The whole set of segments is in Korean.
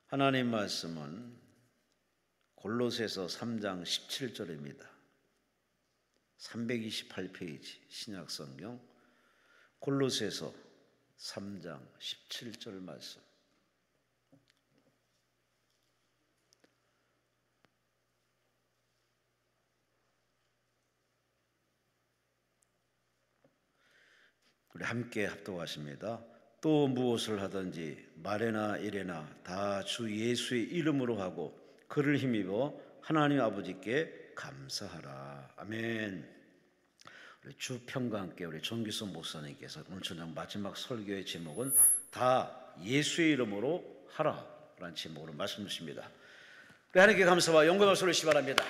하나님 말씀은 골로새서 3장 17절입니다. 328페이지 신약성경 골로새서 3장 17절 말씀. 우리 함께 합독하십니다. 또 무엇을 하든지 말에나 일에나 다 주 예수의 이름으로 하고 그를 힘입어 하나님 아버지께 감사하라. 아멘. 우리 주평강교회 우리 정기선 목사님께서 오늘 저녁 마지막 설교의 제목은 다 예수의 이름으로 하라라는 제목으로 말씀 주십니다. 우리 하나님께 감사와 영광을 돌리시기 바랍니다.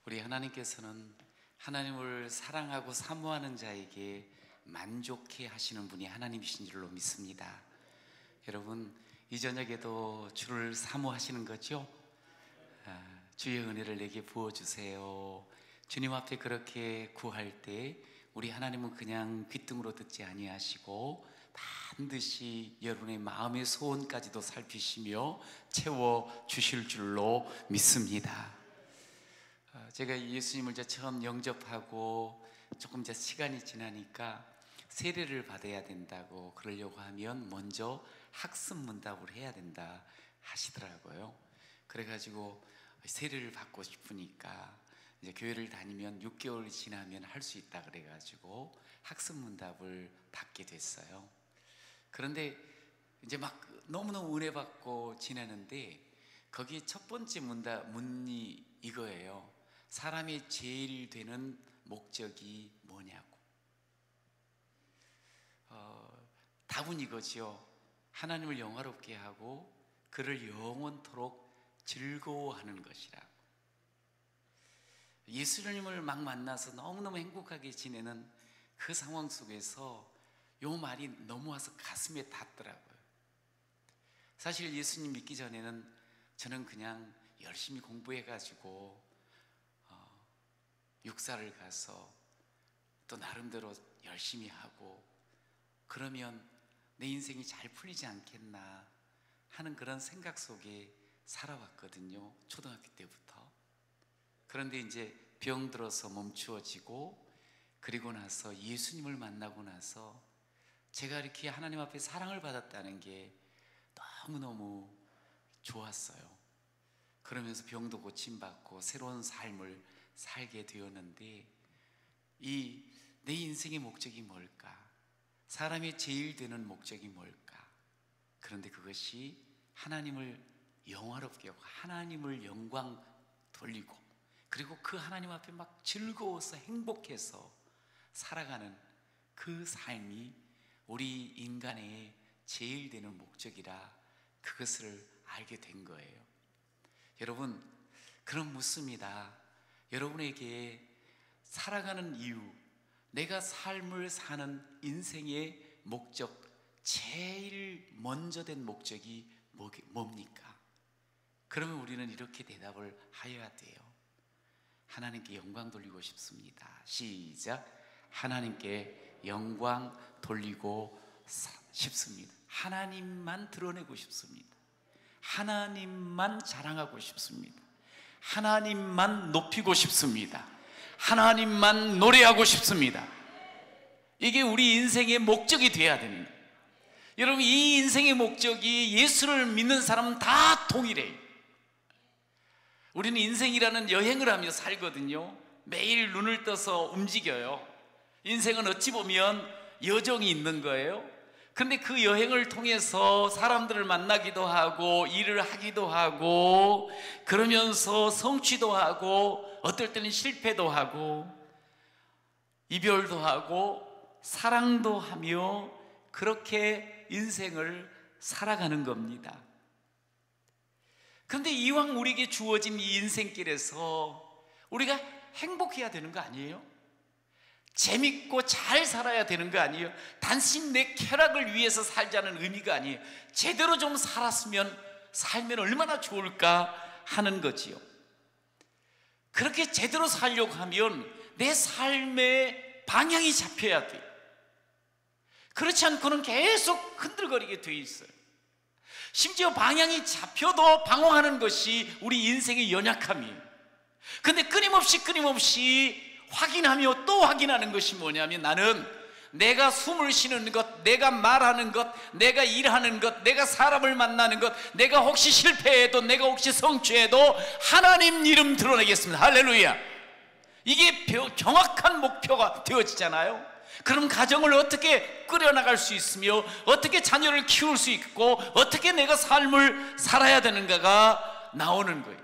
우리 하나님께서는 하나님을 사랑하고 사모하는 자에게 만족해 하시는 분이 하나님이신 줄로 믿습니다. 여러분, 이 저녁에도 주를 사모하시는 거죠? 주의 은혜를 내게 부어주세요. 주님 앞에 그렇게 구할 때 우리 하나님은 그냥 귀등으로 듣지 아니하시고 반드시 여러분의 마음의 소원까지도 살피시며 채워주실 줄로 믿습니다. 제가 예수님을 처음 영접하고 조금 시간이 지나니까 세례를 받아야 된다고 그러려고 하면 먼저 학습 문답을 해야 된다 하시더라고요. 그래가지고 세례를 받고 싶으니까 이제 교회를 다니면 6개월이 지나면 할 수 있다 그래가지고 학습 문답을 받게 됐어요. 그런데 이제 막 너무너무 은혜 받고 지내는데 거기 첫 번째 문이 이거예요. 사람이 제일 되는 목적이 뭐냐고. 답은 이거지요. 하나님을 영화롭게 하고 그를 영원토록 즐거워하는 것이라고. 예수님을 막 만나서 너무너무 행복하게 지내는 그 상황 속에서 요 말이 넘어와서 가슴에 닿더라고요. 사실 예수님 믿기 전에는 저는 그냥 열심히 공부해가지고 육사를 가서 또 나름대로 열심히 하고 그러면 내 인생이 잘 풀리지 않겠나 하는 그런 생각 속에 살아왔거든요. 초등학교 때부터. 그런데 이제 병들어서 멈추어지고 그리고 나서 예수님을 만나고 나서 제가 이렇게 하나님 앞에 사랑을 받았다는 게 너무너무 좋았어요. 그러면서 병도 고침받고 새로운 삶을 살게 되었는데 내 인생의 목적이 뭘까? 사람의 제일 되는 목적이 뭘까? 그런데 그것이 하나님을 영화롭게 하고 하나님을 영광 돌리고 그리고 그 하나님 앞에 막 즐거워서 행복해서 살아가는 그 삶이 우리 인간의 제일 되는 목적이라 그것을 알게 된 거예요. 여러분, 그럼 묻습니다. 여러분에게 살아가는 이유, 내가 삶을 사는 인생의 목적, 제일 먼저 된 목적이 뭡니까? 그러면 우리는 이렇게 대답을 하여야 돼요. 하나님께 영광 돌리고 싶습니다. 시작. 하나님께 영광 돌리고 싶습니다. 하나님만 드러내고 싶습니다. 하나님만 자랑하고 싶습니다. 하나님만 높이고 싶습니다. 하나님만 노래하고 싶습니다. 이게 우리 인생의 목적이 돼야 됩니다. 여러분, 이 인생의 목적이 예수를 믿는 사람은 다 동일해요. 우리는 인생이라는 여행을 하며 살거든요. 매일 눈을 떠서 움직여요. 인생은 어찌 보면 여정이 있는 거예요. 근데 그 여행을 통해서 사람들을 만나기도 하고 일을 하기도 하고 그러면서 성취도 하고 어떨 때는 실패도 하고 이별도 하고 사랑도 하며 그렇게 인생을 살아가는 겁니다. 그런데 이왕 우리에게 주어진 이 인생길에서 우리가 행복해야 되는 거 아니에요? 재밌고 잘 살아야 되는 거 아니에요? 단순히 내 쾌락을 위해서 살자는 의미가 아니에요. 제대로 좀 살면 얼마나 좋을까 하는 거지요. 그렇게 제대로 살려고 하면 내 삶의 방향이 잡혀야 돼요. 그렇지 않고는 계속 흔들거리게 돼 있어요. 심지어 방향이 잡혀도 방황하는 것이 우리 인생의 연약함이에요. 근데 끊임없이 확인하며 또 확인하는 것이 뭐냐면, 나는 내가 숨을 쉬는 것, 내가 말하는 것, 내가 일하는 것, 내가 사람을 만나는 것, 내가 혹시 실패해도, 내가 혹시 성취해도 하나님 이름 드러내겠습니다. 할렐루야. 이게 정확한 목표가 되어지잖아요. 그럼 가정을 어떻게 끌어나갈 수 있으며, 어떻게 자녀를 키울 수 있고, 어떻게 내가 삶을 살아야 되는가가 나오는 거예요.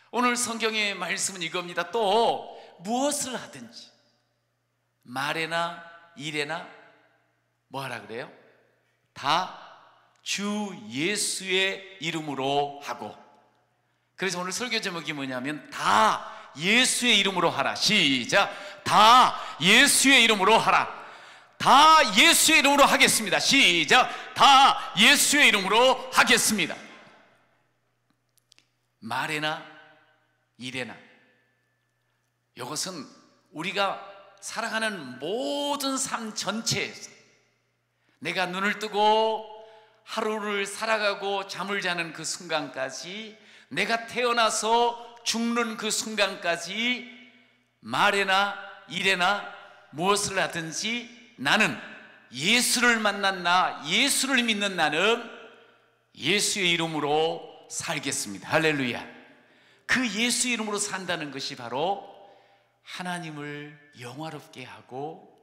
오늘 성경의 말씀은 이겁니다. 또 무엇을 하든지 말에나 일에나 뭐 하라 그래요? 다 주 예수의 이름으로 하고. 그래서 오늘 설교 제목이 뭐냐면, 다 예수의 이름으로 하라. 시작. 다 예수의 이름으로 하라. 다 예수의 이름으로 하겠습니다. 시작. 다 예수의 이름으로 하겠습니다. 말에나 일에나, 이것은 우리가 살아가는 모든 삶 전체에서, 내가 눈을 뜨고 하루를 살아가고 잠을 자는 그 순간까지, 내가 태어나서 죽는 그 순간까지, 말에나 일에나 무엇을 하든지 나는 예수를 만난 나, 예수를 믿는 나는 예수의 이름으로 살겠습니다. 할렐루야. 그 예수 이름으로 산다는 것이 바로 하나님을 영화롭게 하고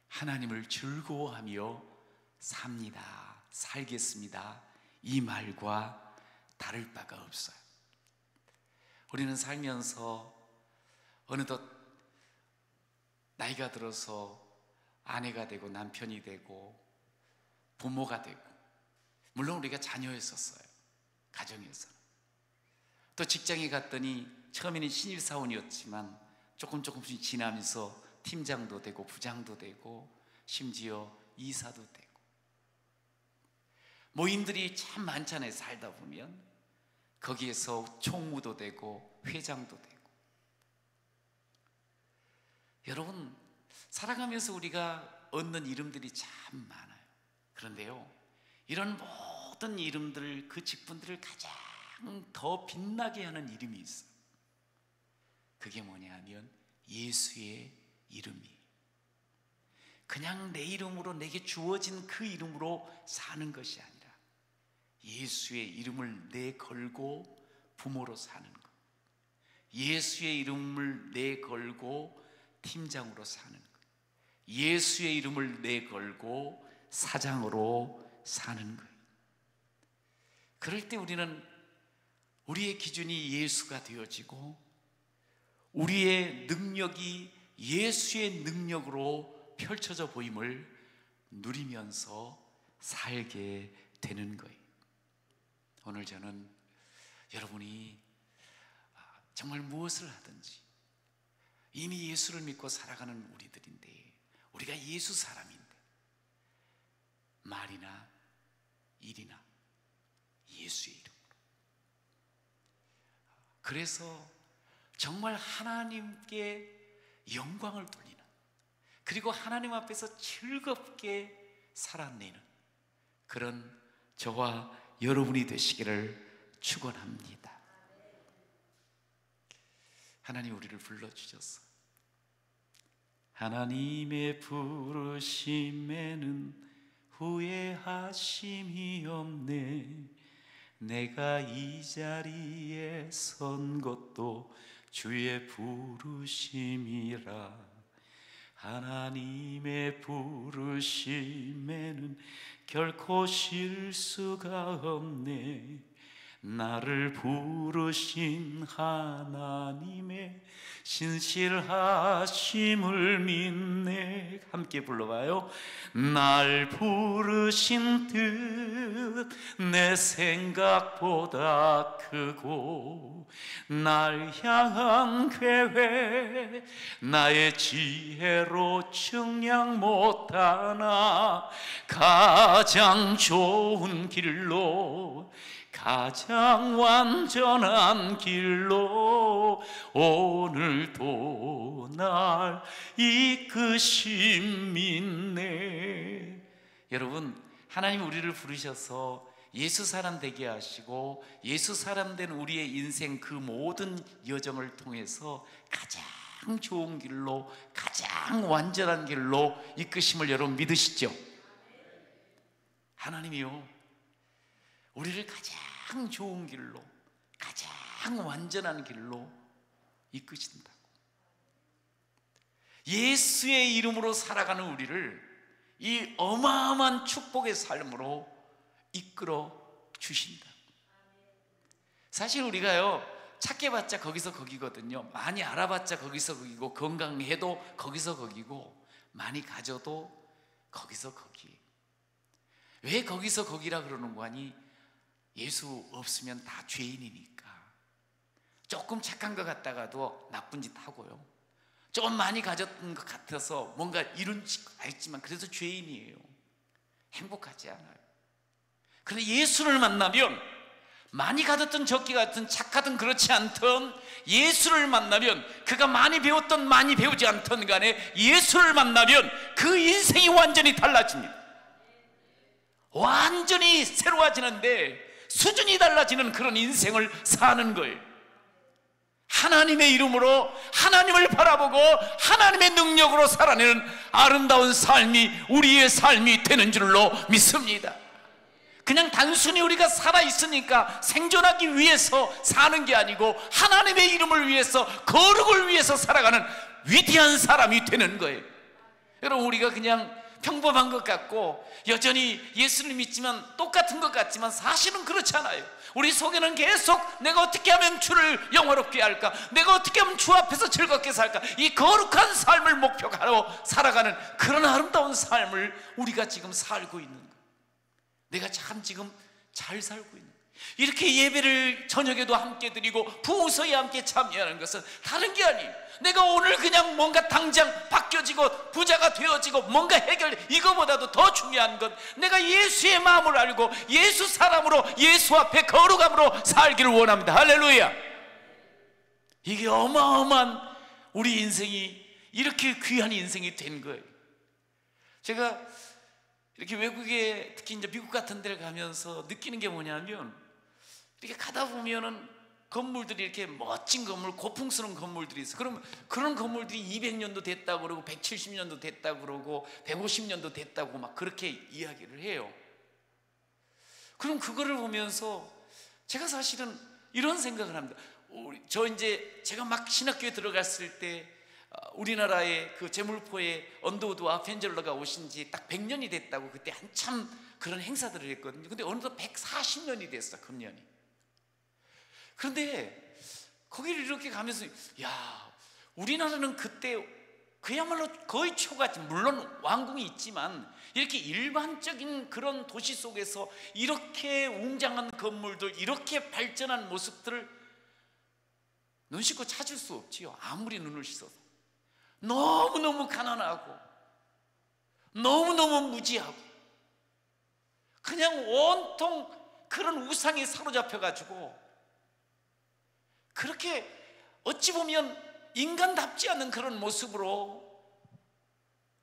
하나님을 즐거워하며 삽니다, 살겠습니다, 이 말과 다를 바가 없어요. 우리는 살면서 어느덧 나이가 들어서 아내가 되고 남편이 되고 부모가 되고, 물론 우리가 자녀였었어요. 가정에서는. 또 직장에 갔더니 처음에는 신입사원이었지만 조금씩 지나면서 팀장도 되고 부장도 되고 심지어 이사도 되고, 모임들이 참 많잖아요. 살다 보면 거기에서 총무도 되고 회장도 되고. 여러분, 살아가면서 우리가 얻는 이름들이 참 많아요. 그런데요, 이런 모든 이름들, 그 직분들을 가장 더 빛나게 하는 이름이 있어요. 그게 뭐냐 하면 예수의 이름이에요. 그냥 내 이름으로, 내게 주어진 그 이름으로 사는 것이 아니라 예수의 이름을 내걸고 부모로 사는 것, 예수의 이름을 내걸고 팀장으로 사는 것, 예수의 이름을 내걸고 사장으로 사는 거예요. 그럴 때 우리는 우리의 기준이 예수가 되어지고 우리의 능력이 예수의 능력으로 펼쳐져 보임을 누리면서 살게 되는 거예요. 오늘 저는 여러분이 정말 무엇을 하든지 이미 예수를 믿고 살아가는 우리들인데, 우리가 예수 사람인데 말이나 일이나 예수의 이름으로, 그래서 정말 하나님께 영광을 돌리는, 그리고 하나님 앞에서 즐겁게 살아내는 그런 저와 여러분이 되시기를 축원합니다. 하나님 우리를 불러주셔서 하나님의 부르심에는 후회하심이 없네. 내가 이 자리에 선 것도 주의 부르심이라. 하나님의 부르심에는 결코 실수가 없네. 나를 부르신 하나님의 신실하심을 믿네. 함께 불러봐요. 날 부르신 뜻 내 생각보다 크고, 날 향한 계획 나의 지혜로 측량 못하나, 가장 좋은 길로, 가장 완전한 길로 오늘도 날 이끄심 있네. 여러분, 하나님 우리를 부르셔서 예수 사람 되게 하시고 예수 사람 된 우리의 인생 그 모든 여정을 통해서 가장 좋은 길로, 가장 완전한 길로 이끄심을 여러분 믿으시죠? 하나님이요, 우리를 가장 좋은 길로, 가장 완전한 길로 이끄신다고. 예수의 이름으로 살아가는 우리를 이 어마어마한 축복의 삶으로 이끌어 주신다. 사실 우리가요, 찾게봤자 거기서 거기거든요. 많이 알아봤자 거기서 거기고, 건강해도 거기서 거기고, 많이 가져도 거기서 거기. 왜 거기서 거기라 그러는 거 아니? 예수 없으면 다 죄인이니까. 조금 착한 것 같다가도 나쁜 짓 하고요, 좀 많이 가졌던 것 같아서 뭔가 이룬 짓 알지만 그래도 죄인이에요. 행복하지 않아요. 그런데 예수를 만나면, 많이 가졌든 적게 가졌든 착하든 그렇지 않든 예수를 만나면, 그가 많이 배웠든 많이 배우지 않든 간에 예수를 만나면 그 인생이 완전히 달라집니다. 완전히 새로워지는데 수준이 달라지는 그런 인생을 사는 거예요. 하나님의 이름으로 하나님을 바라보고 하나님의 능력으로 살아내는 아름다운 삶이 우리의 삶이 되는 줄로 믿습니다. 그냥 단순히 우리가 살아있으니까 생존하기 위해서 사는 게 아니고 하나님의 이름을 위해서, 거룩을 위해서 살아가는 위대한 사람이 되는 거예요. 여러분, 우리가 그냥 평범한 것 같고 여전히 예수를 믿지만 똑같은 것 같지만 사실은 그렇지 않아요. 우리 속에는 계속 내가 어떻게 하면 주를 영화롭게 할까, 내가 어떻게 하면 주 앞에서 즐겁게 살까, 이 거룩한 삶을 목표로 살아가는 그런 아름다운 삶을 우리가 지금 살고 있는 거예요. 내가 참 지금 잘 살고 있는 거예요. 이렇게 예배를 저녁에도 함께 드리고 부흥서에 함께 참여하는 것은 다른 게 아니에요. 내가 오늘 그냥 뭔가 당장 바뀌어지고 부자가 되어지고 뭔가 해결, 이거보다도 더 중요한 건 내가 예수의 마음을 알고 예수 사람으로, 예수 앞에 거룩함으로 살기를 원합니다. 할렐루야. 이게 어마어마한 우리 인생이, 이렇게 귀한 인생이 된 거예요. 제가 이렇게 외국에, 특히 이제 미국 같은 데를 가면서 느끼는 게 뭐냐면, 이렇게 가다 보면은 건물들이 이렇게 멋진 건물, 고풍스러운 건물들이 있어. 그럼 그런 건물들이 200년도 됐다고 그러고 170년도 됐다고 그러고 150년도 됐다고 막 그렇게 이야기를 해요. 그럼 그거를 보면서 제가 사실은 이런 생각을 합니다. 제가 막 신학교에 들어갔을 때 우리나라의 그 제물포에 언더우드와 펜젤러가 오신 지 딱 100년이 됐다고 그때 한참 그런 행사들을 했거든요. 근데 어느덧 140년이 됐어, 금년이. 그런데 거기를 이렇게 가면서, 야, 우리나라는 그때 그야말로 거의 초가집, 물론 왕궁이 있지만 이렇게 일반적인 그런 도시 속에서 이렇게 웅장한 건물들, 이렇게 발전한 모습들을 눈 씻고 찾을 수 없지요. 아무리 눈을 씻어도 너무너무 가난하고 너무너무 무지하고 그냥 온통 그런 우상에 사로잡혀가지고, 그렇게 어찌 보면 인간답지 않은 그런 모습으로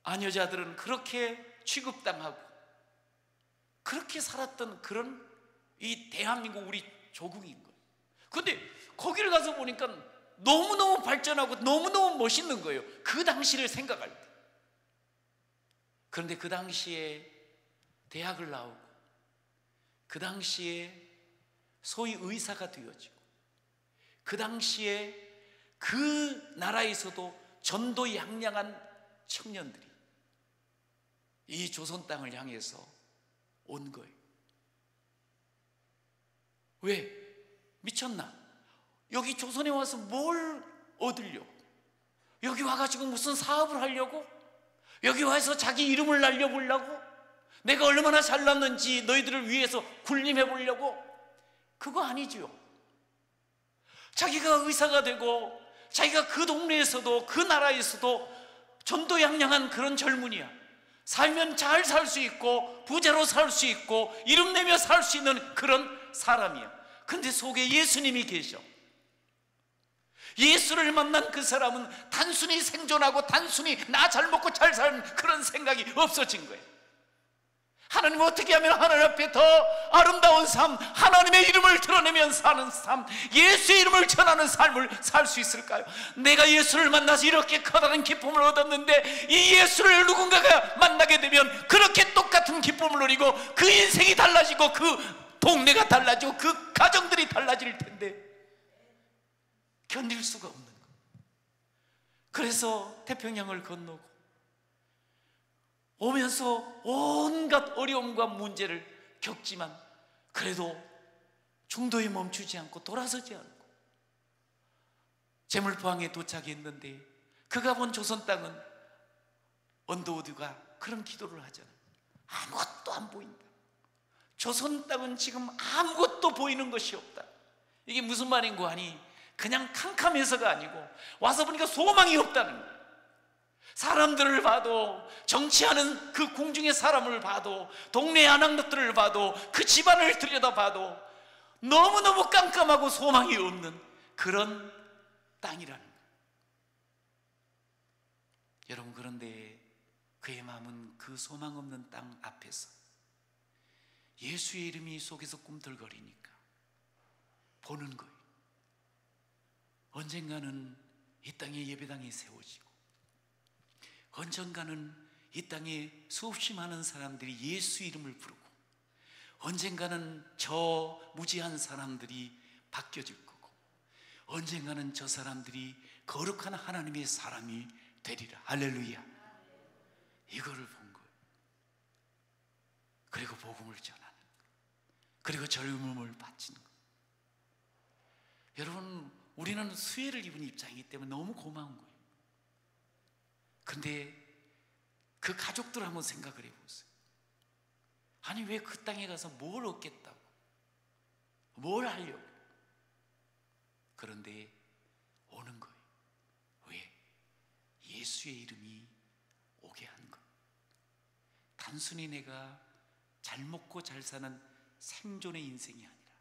아녀자들은 그렇게 취급당하고 그렇게 살았던 그런 이 대한민국 우리 조국인 거예요. 그런데 거기를 가서 보니까 너무너무 발전하고 너무너무 멋있는 거예요, 그 당시를 생각할 때. 그런데 그 당시에 대학을 나오고 그 당시에 소위 의사가 되어지고 그 당시에 그 나라에서도 전도양양한 청년들이 이 조선 땅을 향해서 온 거예요. 왜? 미쳤나? 여기 조선에 와서 뭘 얻으려고? 여기 와가지고 무슨 사업을 하려고? 여기 와서 자기 이름을 날려보려고? 내가 얼마나 잘났는지 너희들을 위해서 군림해 보려고? 그거 아니죠. 자기가 의사가 되고 자기가 그 동네에서도 그 나라에서도 전도양양한 그런 젊은이야. 살면 잘 살 수 있고 부자로 살 수 있고 이름 내며 살 수 있는 그런 사람이야. 근데 속에 예수님이 계셔. 예수를 만난 그 사람은 단순히 생존하고 단순히 나 잘 먹고 잘 사는 그런 생각이 없어진 거예요. 하나님 어떻게 하면 하나님 앞에 더 아름다운 삶, 하나님의 이름을 드러내면 사는 삶, 예수의 이름을 전하는 삶을 살 수 있을까요? 내가 예수를 만나서 이렇게 커다란 기쁨을 얻었는데 이 예수를 누군가가 만나게 되면 그렇게 똑같은 기쁨을 누리고 그 인생이 달라지고 그 동네가 달라지고 그 가정들이 달라질 텐데 견딜 수가 없는 거예요. 그래서 태평양을 건너고 오면서 온갖 어려움과 문제를 겪지만 그래도 중도에 멈추지 않고 돌아서지 않고 제물포항에 도착했는데 그가 본 조선 땅은 언더우드가 그런 기도를 하잖아요. 아무것도 안 보인다. 조선 땅은 지금 아무것도 보이는 것이 없다. 이게 무슨 말인고 하니 그냥 캄캄해서가 아니고 와서 보니까 소망이 없다는 거예요. 사람들을 봐도, 정치하는 그 궁중의 사람을 봐도, 동네 아낙들을 봐도, 그 집안을 들여다봐도 너무너무 깜깜하고 소망이 없는 그런 땅이라는 거예요. 여러분, 그런데 그의 마음은 그 소망 없는 땅 앞에서 예수의 이름이 속에서 꿈틀거리니까 보는 거예요. 언젠가는 이 땅에 예배당이 세워지고 언젠가는 이 땅에 수없이 많은 사람들이 예수 이름을 부르고 언젠가는 저 무지한 사람들이 바뀌어질 거고 언젠가는 저 사람들이 거룩한 하나님의 사람이 되리라. 할렐루야. 이거를 본 거예요. 그리고 복음을 전하는 거예요. 그리고 젊음을 바치는 거예요. 여러분, 우리는 수혜를 입은 입장이기 때문에 너무 고마운 거예요. 근데 그 가족들 한번 생각을 해보세요. 아니, 왜 그 땅에 가서 뭘 얻겠다고, 뭘 하려고. 그런데 오는 거예요. 왜? 예수의 이름이 오게 한 거예요. 단순히 내가 잘 먹고 잘 사는 생존의 인생이 아니라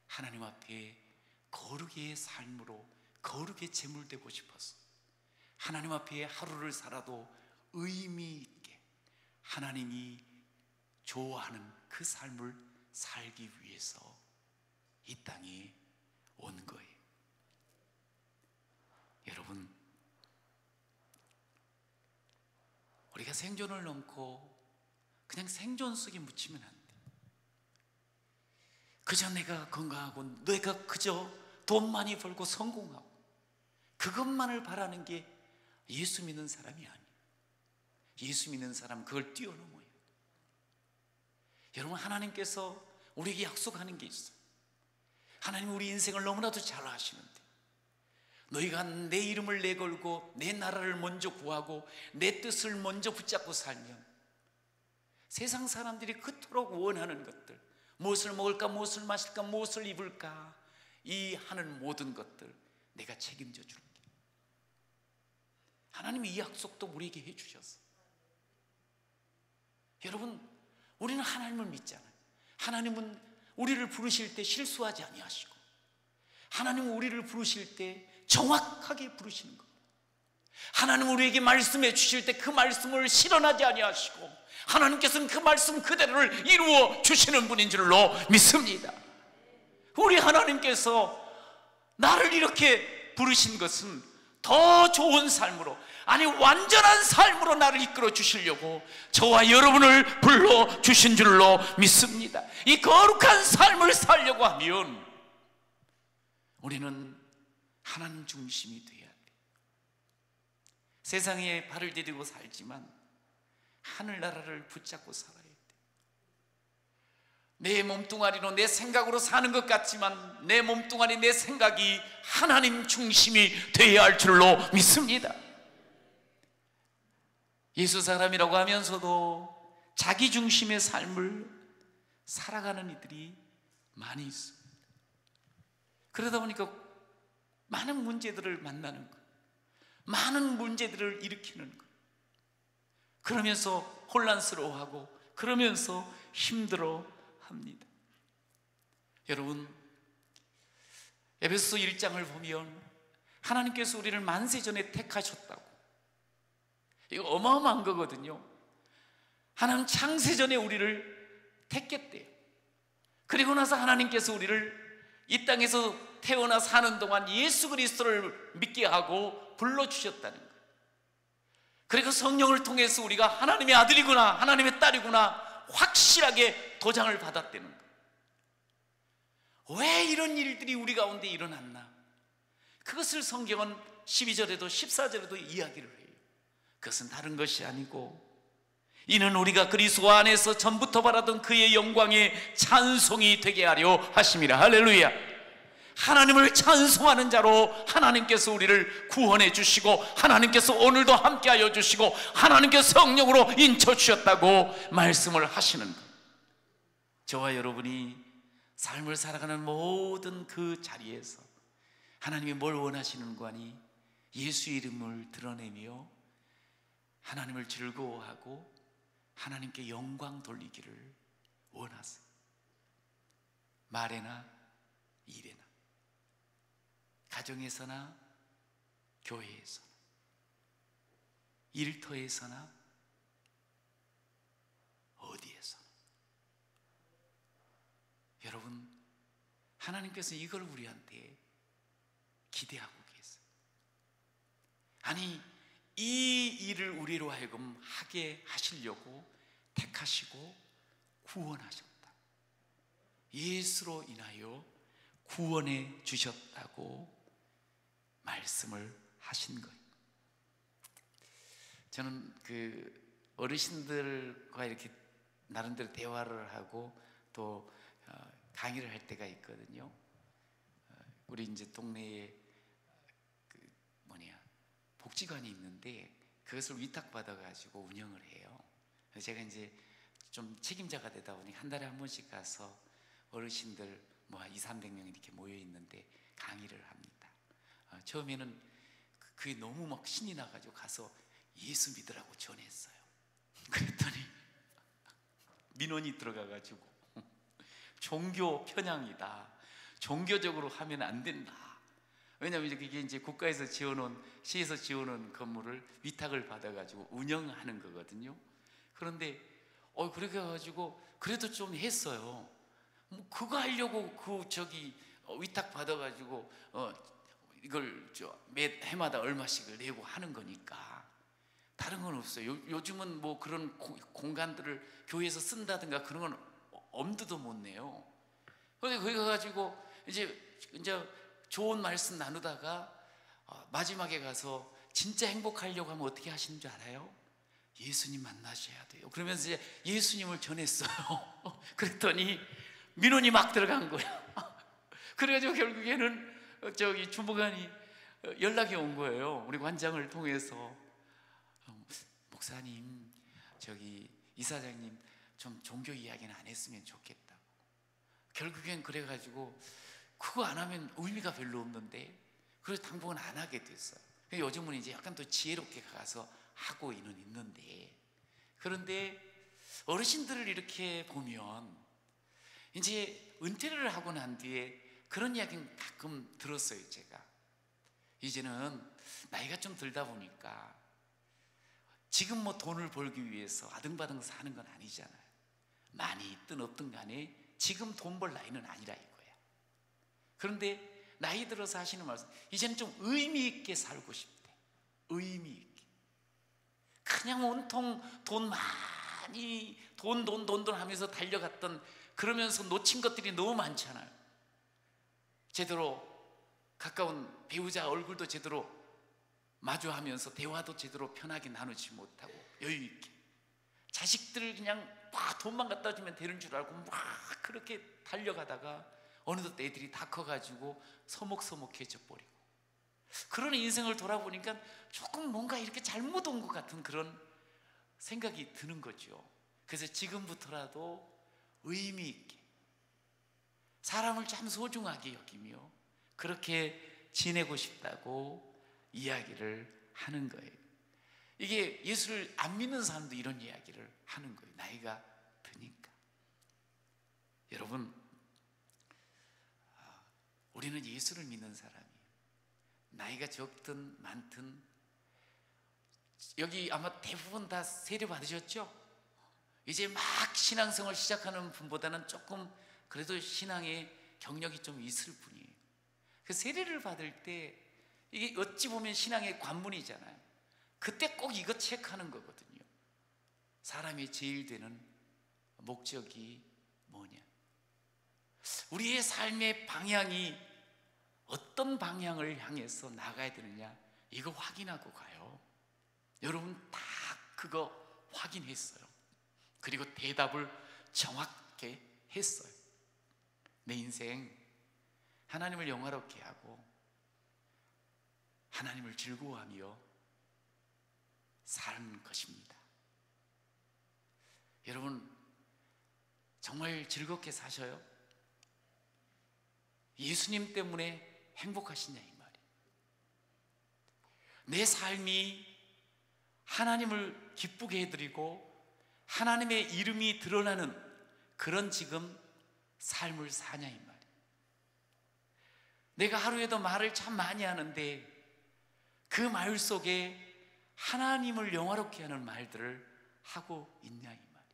하나님 앞에 거룩의 삶으로 거룩의 제물되고 싶어서 하나님 앞에 하루를 살아도 의미 있게 하나님이 좋아하는 그 삶을 살기 위해서 이 땅에 온 거예요. 여러분, 우리가 생존을 넘고 그냥 생존 속에 묻히면 안 돼. 그저 내가 건강하고 내가 그저 돈 많이 벌고 성공하고 그것만을 바라는 게 예수 믿는 사람이 아니에요. 예수 믿는 사람은 그걸 뛰어넘어요. 여러분, 하나님께서 우리에게 약속하는 게 있어요. 하나님 우리 인생을 너무나도 잘 아시는데 너희가 내 이름을 내걸고 내 나라를 먼저 구하고 내 뜻을 먼저 붙잡고 살면 세상 사람들이 그토록 원하는 것들, 무엇을 먹을까, 무엇을 마실까, 무엇을 입을까, 이 하는 모든 것들 내가 책임져 줄게. 하나님이 이 약속도 우리에게 해주셨어. 여러분, 우리는 하나님을 믿잖아요. 하나님은 우리를 부르실 때 실수하지 아니하시고 하나님은 우리를 부르실 때 정확하게 부르시는 겁니다. 하나님은 우리에게 말씀해 주실 때 그 말씀을 실현하지 아니하시고 하나님께서는 그 말씀 그대로를 이루어 주시는 분인 줄로 믿습니다. 우리 하나님께서 나를 이렇게 부르신 것은 더 좋은 삶으로, 아니 완전한 삶으로 나를 이끌어 주시려고 저와 여러분을 불러 주신 줄로 믿습니다. 이 거룩한 삶을 살려고 하면 우리는 하나님 중심이 돼야 돼. 세상에 발을 디디고 살지만 하늘나라를 붙잡고 살아야 돼. 내 몸뚱아리로 내 생각으로 사는 것 같지만 내 몸뚱아리 내 생각이 하나님 중심이 되어야 할 줄로 믿습니다. 예수 사람이라고 하면서도 자기 중심의 삶을 살아가는 이들이 많이 있습니다. 그러다 보니까 많은 문제들을 만나는 것, 많은 문제들을 일으키는 것, 그러면서 혼란스러워하고 그러면서 힘들어합니다. 여러분, 에베소서 1장을 보면 하나님께서 우리를 만세전에 택하셨다고. 이거 어마어마한 거거든요. 하나님 창세전에 우리를 택했대요. 그리고 나서 하나님께서 우리를 이 땅에서 태어나 사는 동안 예수 그리스도를 믿게 하고 불러주셨다는 거예요. 그리고 성령을 통해서 우리가 하나님의 아들이구나, 하나님의 딸이구나 확실하게 도장을 받았다는 거예요. 왜 이런 일들이 우리 가운데 일어났나? 그것을 성경은 12절에도 14절에도 이야기를 해요. 그것은 다른 것이 아니고, 이는 우리가 그리스도 안에서 전부터 바라던 그의 영광의 찬송이 되게 하려 하심이라. 할렐루야. 하나님을 찬송하는 자로 하나님께서 우리를 구원해 주시고, 하나님께서 오늘도 함께하여 주시고, 하나님께서 성령으로 인쳐 주셨다고 말씀을 하시는 것. 저와 여러분이 삶을 살아가는 모든 그 자리에서 하나님이 뭘 원하시는 거니? 예수 이름을 드러내며 하나님을 즐거워하고 하나님께 영광 돌리기를 원하세요. 말에나 일에나, 가정에서나 교회에서나, 일터에서나 어디에서나. 여러분, 하나님께서 이걸 우리한테 기대하고 계세요. 아니, 이 일을 우리로 하여금 하게 하시려고 택하시고 구원하셨다. 예수로 인하여 구원해 주셨다고 말씀을 하신 거예요. 저는 그 어르신들과 이렇게 나름대로 대화를 하고 또 강의를 할 때가 있거든요. 우리 이제 동네에 복지관이 있는데 그것을 위탁받아가지고 운영을 해요. 그래서 제가 이제 좀 책임자가 되다 보니 한 달에 한 번씩 가서 어르신들 뭐 200~300명 이렇게 모여 있는데 강의를 합니다. 처음에는 그게 너무 막 신이 나가지고 가서 예수 믿으라고 전했어요. 그랬더니 민원이 들어가가지고 종교 편향이다, 종교적으로 하면 안 된다. 왜냐하면 이게 이제 국가에서 지어놓은, 시에서 지어놓은 건물을 위탁을 받아가지고 운영하는 거거든요. 그런데 그래가지고 그래도 좀 했어요. 뭐 그거 하려고 위탁 받아가지고 이걸 매 해마다 얼마씩을 내고 하는 거니까 다른 건 없어요. 요즘은 뭐 그런 공간들을 교회에서 쓴다든가 그런 건 엄두도 못 내요. 그런데 거기 가가지고 이제 좋은 말씀 나누다가 마지막에 가서 진짜 행복하려고 하면 어떻게 하시는 줄 알아요? 예수님 만나셔야 돼요. 그러면서 이제 예수님을 전했어요. 그랬더니 민원이 막 들어간 거야. 그래가지고 결국에는 주무관이 연락이 온 거예요. 우리 관장을 통해서. 목사님, 이사장님 좀 종교 이야기는 안 했으면 좋겠다고. 결국엔 그래가지고 그거 안 하면 의미가 별로 없는데, 그래서 당분간 안 하게 됐어요. 요즘은 이제 약간 더 지혜롭게 가서 하고 있는데, 그런데 어르신들을 이렇게 보면 이제 은퇴를 하고 난 뒤에 그런 이야기는 가끔 들었어요. 제가 이제는 나이가 좀 들다 보니까 지금 뭐 돈을 벌기 위해서 아등바등 사는 건 아니잖아요. 많이 있든 없든 간에 지금 돈 벌 나이는 아니라 이거야. 그런데 나이 들어서 하시는 말씀, 이제는 좀 의미 있게 살고 싶대. 의미 있게. 그냥 온통 돈 많이 돈 하면서 달려갔던, 그러면서 놓친 것들이 너무 많잖아요. 제대로 가까운 배우자 얼굴도 제대로 마주하면서 대화도 제대로 편하게 나누지 못하고 여유 있게, 자식들 그냥 다 돈만 갖다 주면 되는 줄 알고 막 그렇게 달려가다가 어느덧 애들이 다 커가지고 서먹서먹해져 버리고, 그런 인생을 돌아보니까 조금 뭔가 이렇게 잘못 온 것 같은 그런 생각이 드는 거죠. 그래서 지금부터라도 의미 있게 사람을 참 소중하게 여기며 그렇게 지내고 싶다고 이야기를 하는 거예요. 이게 예수를 안 믿는 사람도 이런 이야기를 하는 거예요. 나이가 드니까. 여러분, 우리는 예수를 믿는 사람이에요. 나이가 적든 많든 여기 아마 대부분 다 세례 받으셨죠? 이제 막 신앙생활 시작하는 분보다는 조금 그래도 신앙의 경력이 좀 있을 뿐이에요. 그 세례를 받을 때 이게 어찌 보면 신앙의 관문이잖아요. 그때 꼭 이거 체크하는 거거든요. 사람의 제일 되는 목적이 뭐냐? 우리의 삶의 방향이 어떤 방향을 향해서 나가야 되느냐, 이거 확인하고 가요. 여러분 다 그거 확인했어요. 그리고 대답을 정확하게 했어요. 내 인생 하나님을 영화롭게 하고 하나님을 즐거워하며 사는 것입니다. 여러분 정말 즐겁게 사셔요? 예수님 때문에 행복하시냐 이 말이에요. 내 삶이 하나님을 기쁘게 해드리고 하나님의 이름이 드러나는 그런 지금 삶을 사냐 이 말이에요. 내가 하루에도 말을 참 많이 하는데 그 말 속에 하나님을 영화롭게 하는 말들을 하고 있냐 이 말이에요.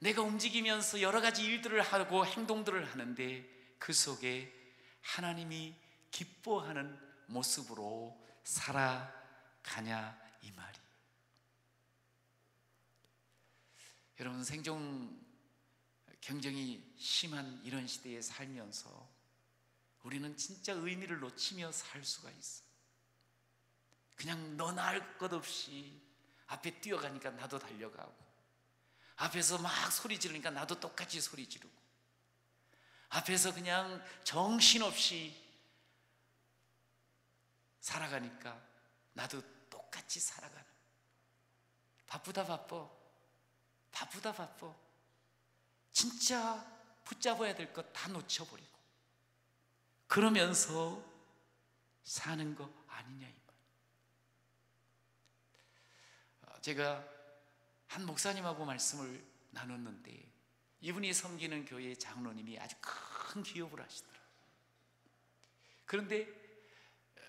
내가 움직이면서 여러 가지 일들을 하고 행동들을 하는데 그 속에 하나님이 기뻐하는 모습으로 살아가냐 이 말이에요. 여러분 생존 경쟁이 심한 이런 시대에 살면서 우리는 진짜 의미를 놓치며 살 수가 있어요. 그냥 너나 할 것 없이 앞에 뛰어가니까 나도 달려가고, 앞에서 막 소리 지르니까 나도 똑같이 소리 지르고, 앞에서 그냥 정신없이 살아가니까 나도 똑같이 살아가는, 바쁘다 바빠, 바쁘다 바빠, 진짜 붙잡아야 될 것 다 놓쳐버리고 그러면서 사는 거 아니냐 이 말. 제가 한 목사님하고 말씀을 나눴는데 이분이 섬기는 교회 장로님이 아주 큰 기업을 하시더라고요. 그런데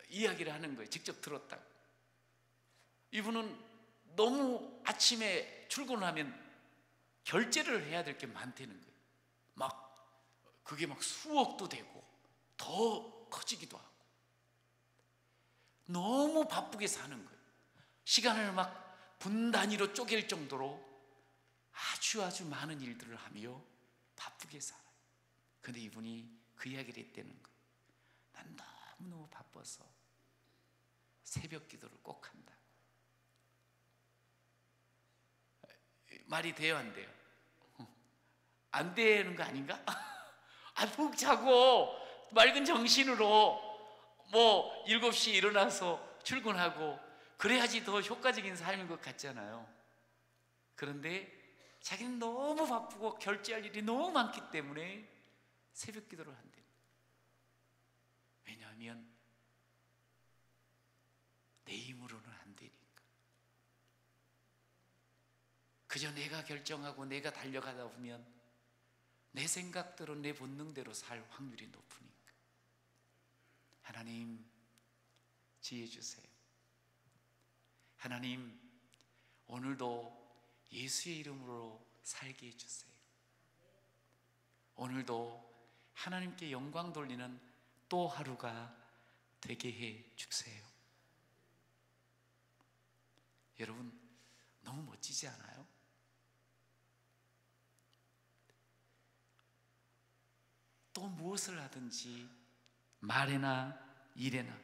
이야기를 하는 거예요. 직접 들었다고. 이분은 너무 아침에 출근하면 결제를 해야 될 게 많다는 거예요. 그게 막 수억도 되고 더 커지기도 하고 너무 바쁘게 사는 거예요. 시간을 막 분 단위로 쪼갤 정도로 아주 많은 일들을 하며 바쁘게 살아요. 그런데 이분이 그 이야기를 했다는 거예요. 난 너무너무 바빠서 새벽 기도를 꼭 한다. 말이 돼요 안 돼요? 안 되는 거 아닌가? 푹 자고 맑은 정신으로 7시에 일어나서 출근하고 그래야지 더 효과적인 삶인 것 같잖아요. 그런데 자기는 너무 바쁘고 결제할 일이 너무 많기 때문에 새벽 기도를 한대요. 왜냐하면 내 힘으로는 안 되니까. 그저 내가 결정하고 내가 달려가다 보면 내 생각대로 내 본능대로 살 확률이 높으니까. 하나님 지혜 주세요. 하나님 오늘도 예수의 이름으로 살게 해주세요. 오늘도 하나님께 영광 돌리는 또 하루가 되게 해 주세요. 여러분 너무 멋지지 않아요? 또 무엇을 하든지 말에나 일에나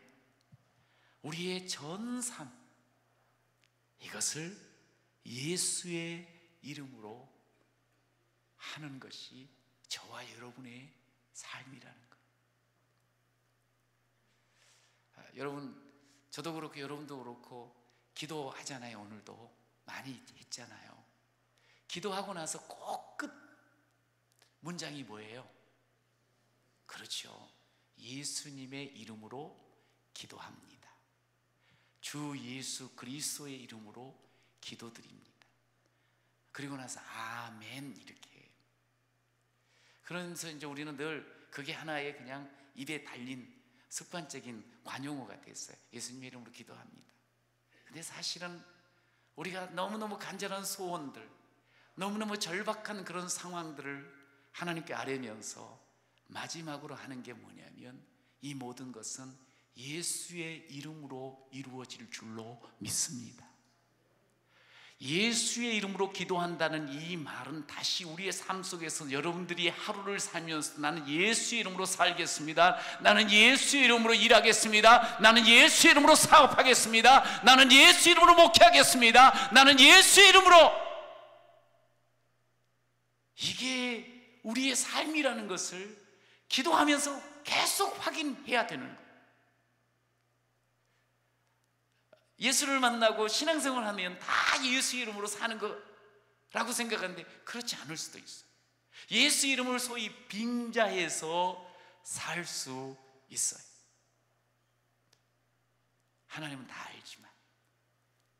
우리의 전 삶, 이것을 예수의 이름으로 하는 것이 저와 여러분의 삶이라는 거예요. 여러분 저도 그렇고 여러분도 그렇고 기도하잖아요. 오늘도 많이 했잖아요. 기도하고 나서 꼭 끝 문장이 뭐예요? 그렇죠. 예수님의 이름으로 기도합니다. 주 예수 그리스도의 이름으로 기도드립니다. 그리고 나서 아멘 이렇게 해요. 그러면서 이제 우리는 늘 그게 하나의 그냥 입에 달린 습관적인 관용어가 됐어요. 예수님 이름으로 기도합니다. 근데 사실은 우리가 너무너무 간절한 소원들, 너무너무 절박한 그런 상황들을 하나님께 아뢰면서 마지막으로 하는 게 뭐냐면 이 모든 것은 예수의 이름으로 이루어질 줄로 믿습니다. 예수의 이름으로 기도한다는 이 말은 다시 우리의 삶 속에서 여러분들이 하루를 살면서 나는 예수의 이름으로 살겠습니다, 나는 예수의 이름으로 일하겠습니다, 나는 예수의 이름으로 사업하겠습니다, 나는 예수의 이름으로 목회하겠습니다, 나는 예수의 이름으로, 이게 우리의 삶이라는 것을 기도하면서 계속 확인해야 되는 거예요. 예수를 만나고 신앙생활을 하면 다 예수 이름으로 사는 거라고 생각하는데 그렇지 않을 수도 있어요. 예수 이름을 소위 빙자해서 살 수 있어요. 하나님은 다 알지만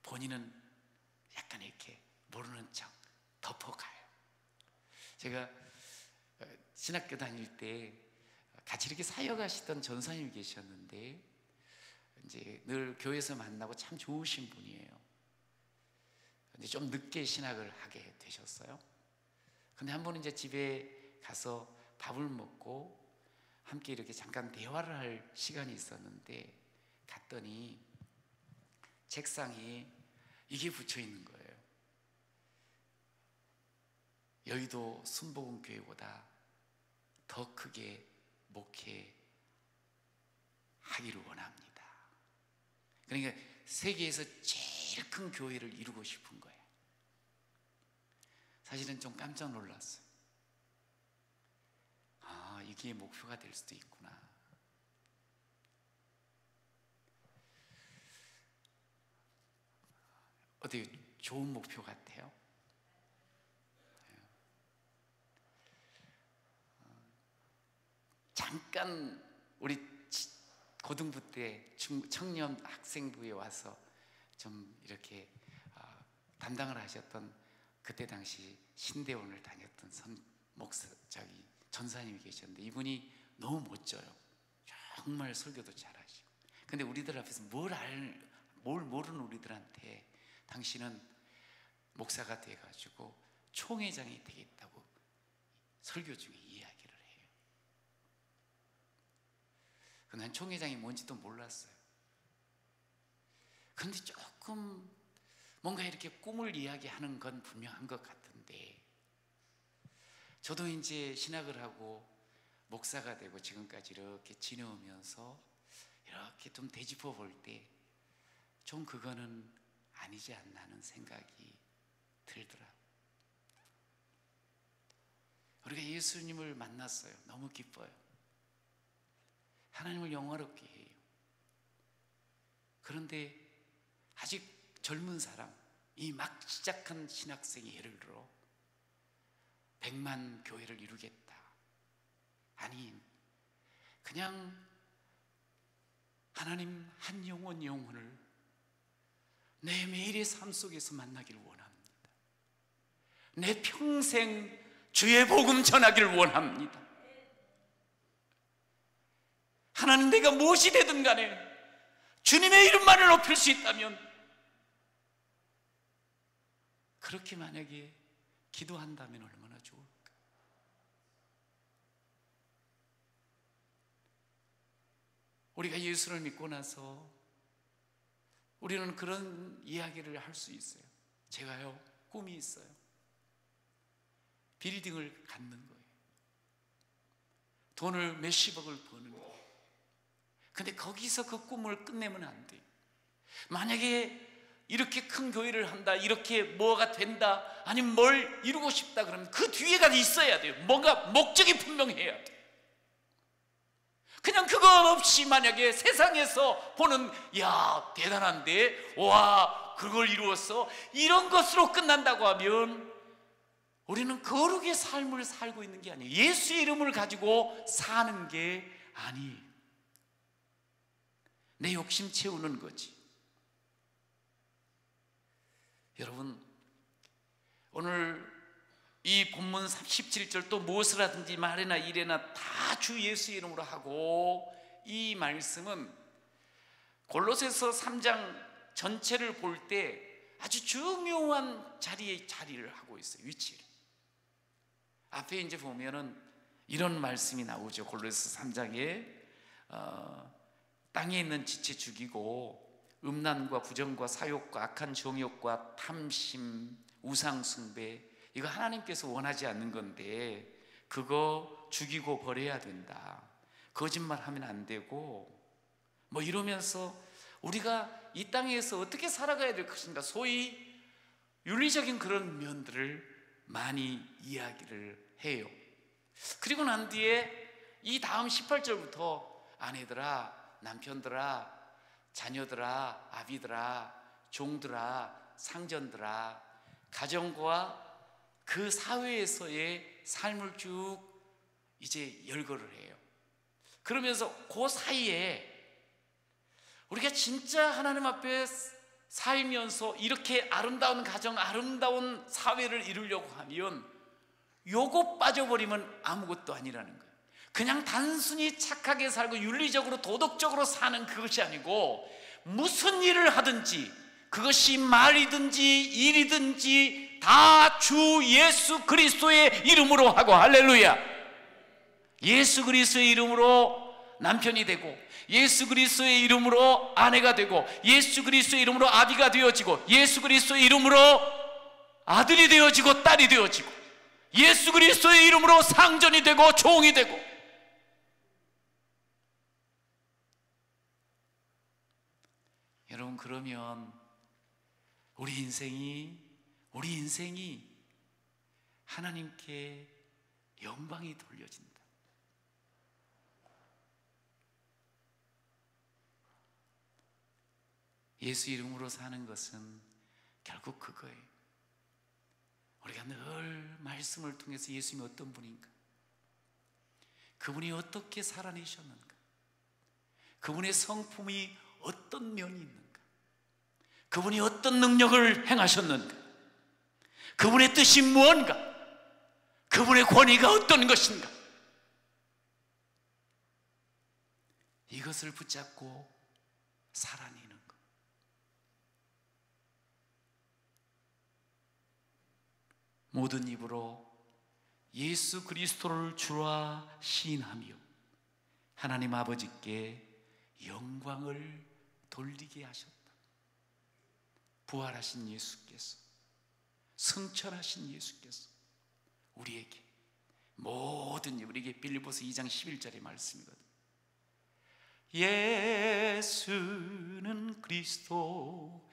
본인은 약간 이렇게 모르는 척 덮어가요. 제가 신학교 다닐 때 같이 이렇게 사역하시던 전사님이 계셨는데 이제 늘 교회에서 만나고 참 좋으신 분이에요. 근데 좀 늦게 신학을 하게 되셨어요. 근데 한 번은 이제 집에 가서 밥을 먹고 함께 이렇게 잠깐 대화를 할 시간이 있었는데 갔더니 책상에 이게 붙여 있는 거예요. 여의도 순복음교회보다 더 크게 목회하기를 원합니다. 그러니까 세계에서 제일 큰 교회를 이루고 싶은 거예요. 사실은 좀 깜짝 놀랐어요. 아, 이게 목표가 될 수도 있구나. 어떻게 좋은 목표 같아요? 잠깐 우리 고등부 때 청년 학생부에 와서 좀 이렇게 담당을 하셨던 그때 당시 신대원을 다녔던 전사님이 계셨는데 이분이 너무 멋져요. 정말 설교도 잘하시고. 근데 우리들 앞에서 뭘 모르는 우리들한테 당신은 목사가 돼가지고 총회장이 되겠다고 설교 중에 이야기를 해요. 난 총회장이 뭔지도 몰랐어요. 그런데 조금 뭔가 이렇게 꿈을 이야기하는 건 분명한 것 같은데, 저도 이제 신학을 하고 목사가 되고 지금까지 이렇게 지내오면서 이렇게 좀 되짚어 볼 때 좀 그거는 아니지 않나 하는 생각이 들더라고요. 우리가 예수님을 만났어요. 너무 기뻐요. 하나님을 영화롭게 해요. 그런데 아직 젊은 사람, 이 막 시작한 신학생이 예를 들어 100만 교회를 이루겠다. 아니, 그냥 하나님 한 영혼을 내 매일의 삶 속에서 만나기를 원합니다. 내 평생 주의 복음 전하기를 원합니다. 하나님, 내가 무엇이 되든 간에 주님의 이름만을 높일 수 있다면, 그렇게 만약에 기도한다면 얼마나 좋을까. 우리가 예수를 믿고 나서 우리는 그런 이야기를 할 수 있어요. 제가요, 꿈이 있어요. 빌딩을 갖는 거예요. 돈을 몇십억을 버는 거예요. 근데 거기서 그 꿈을 끝내면 안 돼요. 만약에 이렇게 큰 교회를 한다, 이렇게 뭐가 된다, 아니면 뭘 이루고 싶다 그러면 그 뒤에가 있어야 돼요. 뭔가 목적이 분명해야 돼요. 그냥 그거 없이 만약에 세상에서 보는, 야, 대단한데, 와, 그걸 이루었어, 이런 것으로 끝난다고 하면 우리는 거룩의 삶을 살고 있는 게 아니에요. 예수의 이름을 가지고 사는 게 아니에요. 내 욕심 채우는 거지. 여러분, 오늘 이 본문 17절 또 무엇을 하든지 말이나 이래나 다 주 예수 이름으로 하고 이 말씀은 골로새서 3장 전체를 볼 때 아주 중요한 자리에 자리를 하고 있어요. 위치를. 앞에 이제 보면은 이런 말씀이 나오죠. 골로새서 3장에 땅에 있는 지체 죽이고 음란과 부정과 사욕과 악한 정욕과 탐심, 우상숭배, 이거 하나님께서 원하지 않는 건데 그거 죽이고 버려야 된다. 거짓말하면 안 되고 뭐 이러면서 우리가 이 땅에서 어떻게 살아가야 될 것인가, 소위 윤리적인 그런 면들을 많이 이야기를 해요. 그리고 난 뒤에 이 다음 18절부터 아내들아, 남편들아, 자녀들아, 아비들아, 종들아, 상전들아, 가정과 그 사회에서의 삶을 쭉 이제 열거를 해요. 그러면서 그 사이에 우리가 진짜 하나님 앞에 살면서 이렇게 아름다운 가정, 아름다운 사회를 이루려고 하면 요거 빠져버리면 아무것도 아니라는 거예요. 그냥 단순히 착하게 살고 윤리적으로 도덕적으로 사는 그것이 아니고 무슨 일을 하든지, 그것이 말이든지 일이든지 다 주 예수 그리스도의 이름으로 하고, 할렐루야. 예수 그리스도의 이름으로 남편이 되고, 예수 그리스도의 이름으로 아내가 되고, 예수 그리스도의 이름으로 아비가 되어지고, 예수 그리스도의 이름으로 아들이 되어지고 딸이 되어지고, 예수 그리스도의 이름으로 상전이 되고 종이 되고. 여러분, 그러면 우리 인생이 하나님께 영광이 돌려진다. 예수 이름으로 사는 것은 결국 그거예요. 우리가 늘 말씀을 통해서 예수님이 어떤 분인가, 그분이 어떻게 살아내셨는가, 그분의 성품이 어떤 면이 있는가, 그분이 어떤 능력을 행하셨는가, 그분의 뜻이 무언가, 그분의 권위가 어떤 것인가, 이것을 붙잡고 살아내는 것. 모든 입으로 예수 그리스도를 주라 시인하며 하나님 아버지께 영광을 돌리게 하셨다. 부활하신 예수께서, 승천하신 예수께서 우리에게 모든, 우리에게 빌립보서 2장 11절의 말씀이거든요. 예수는 그리스도,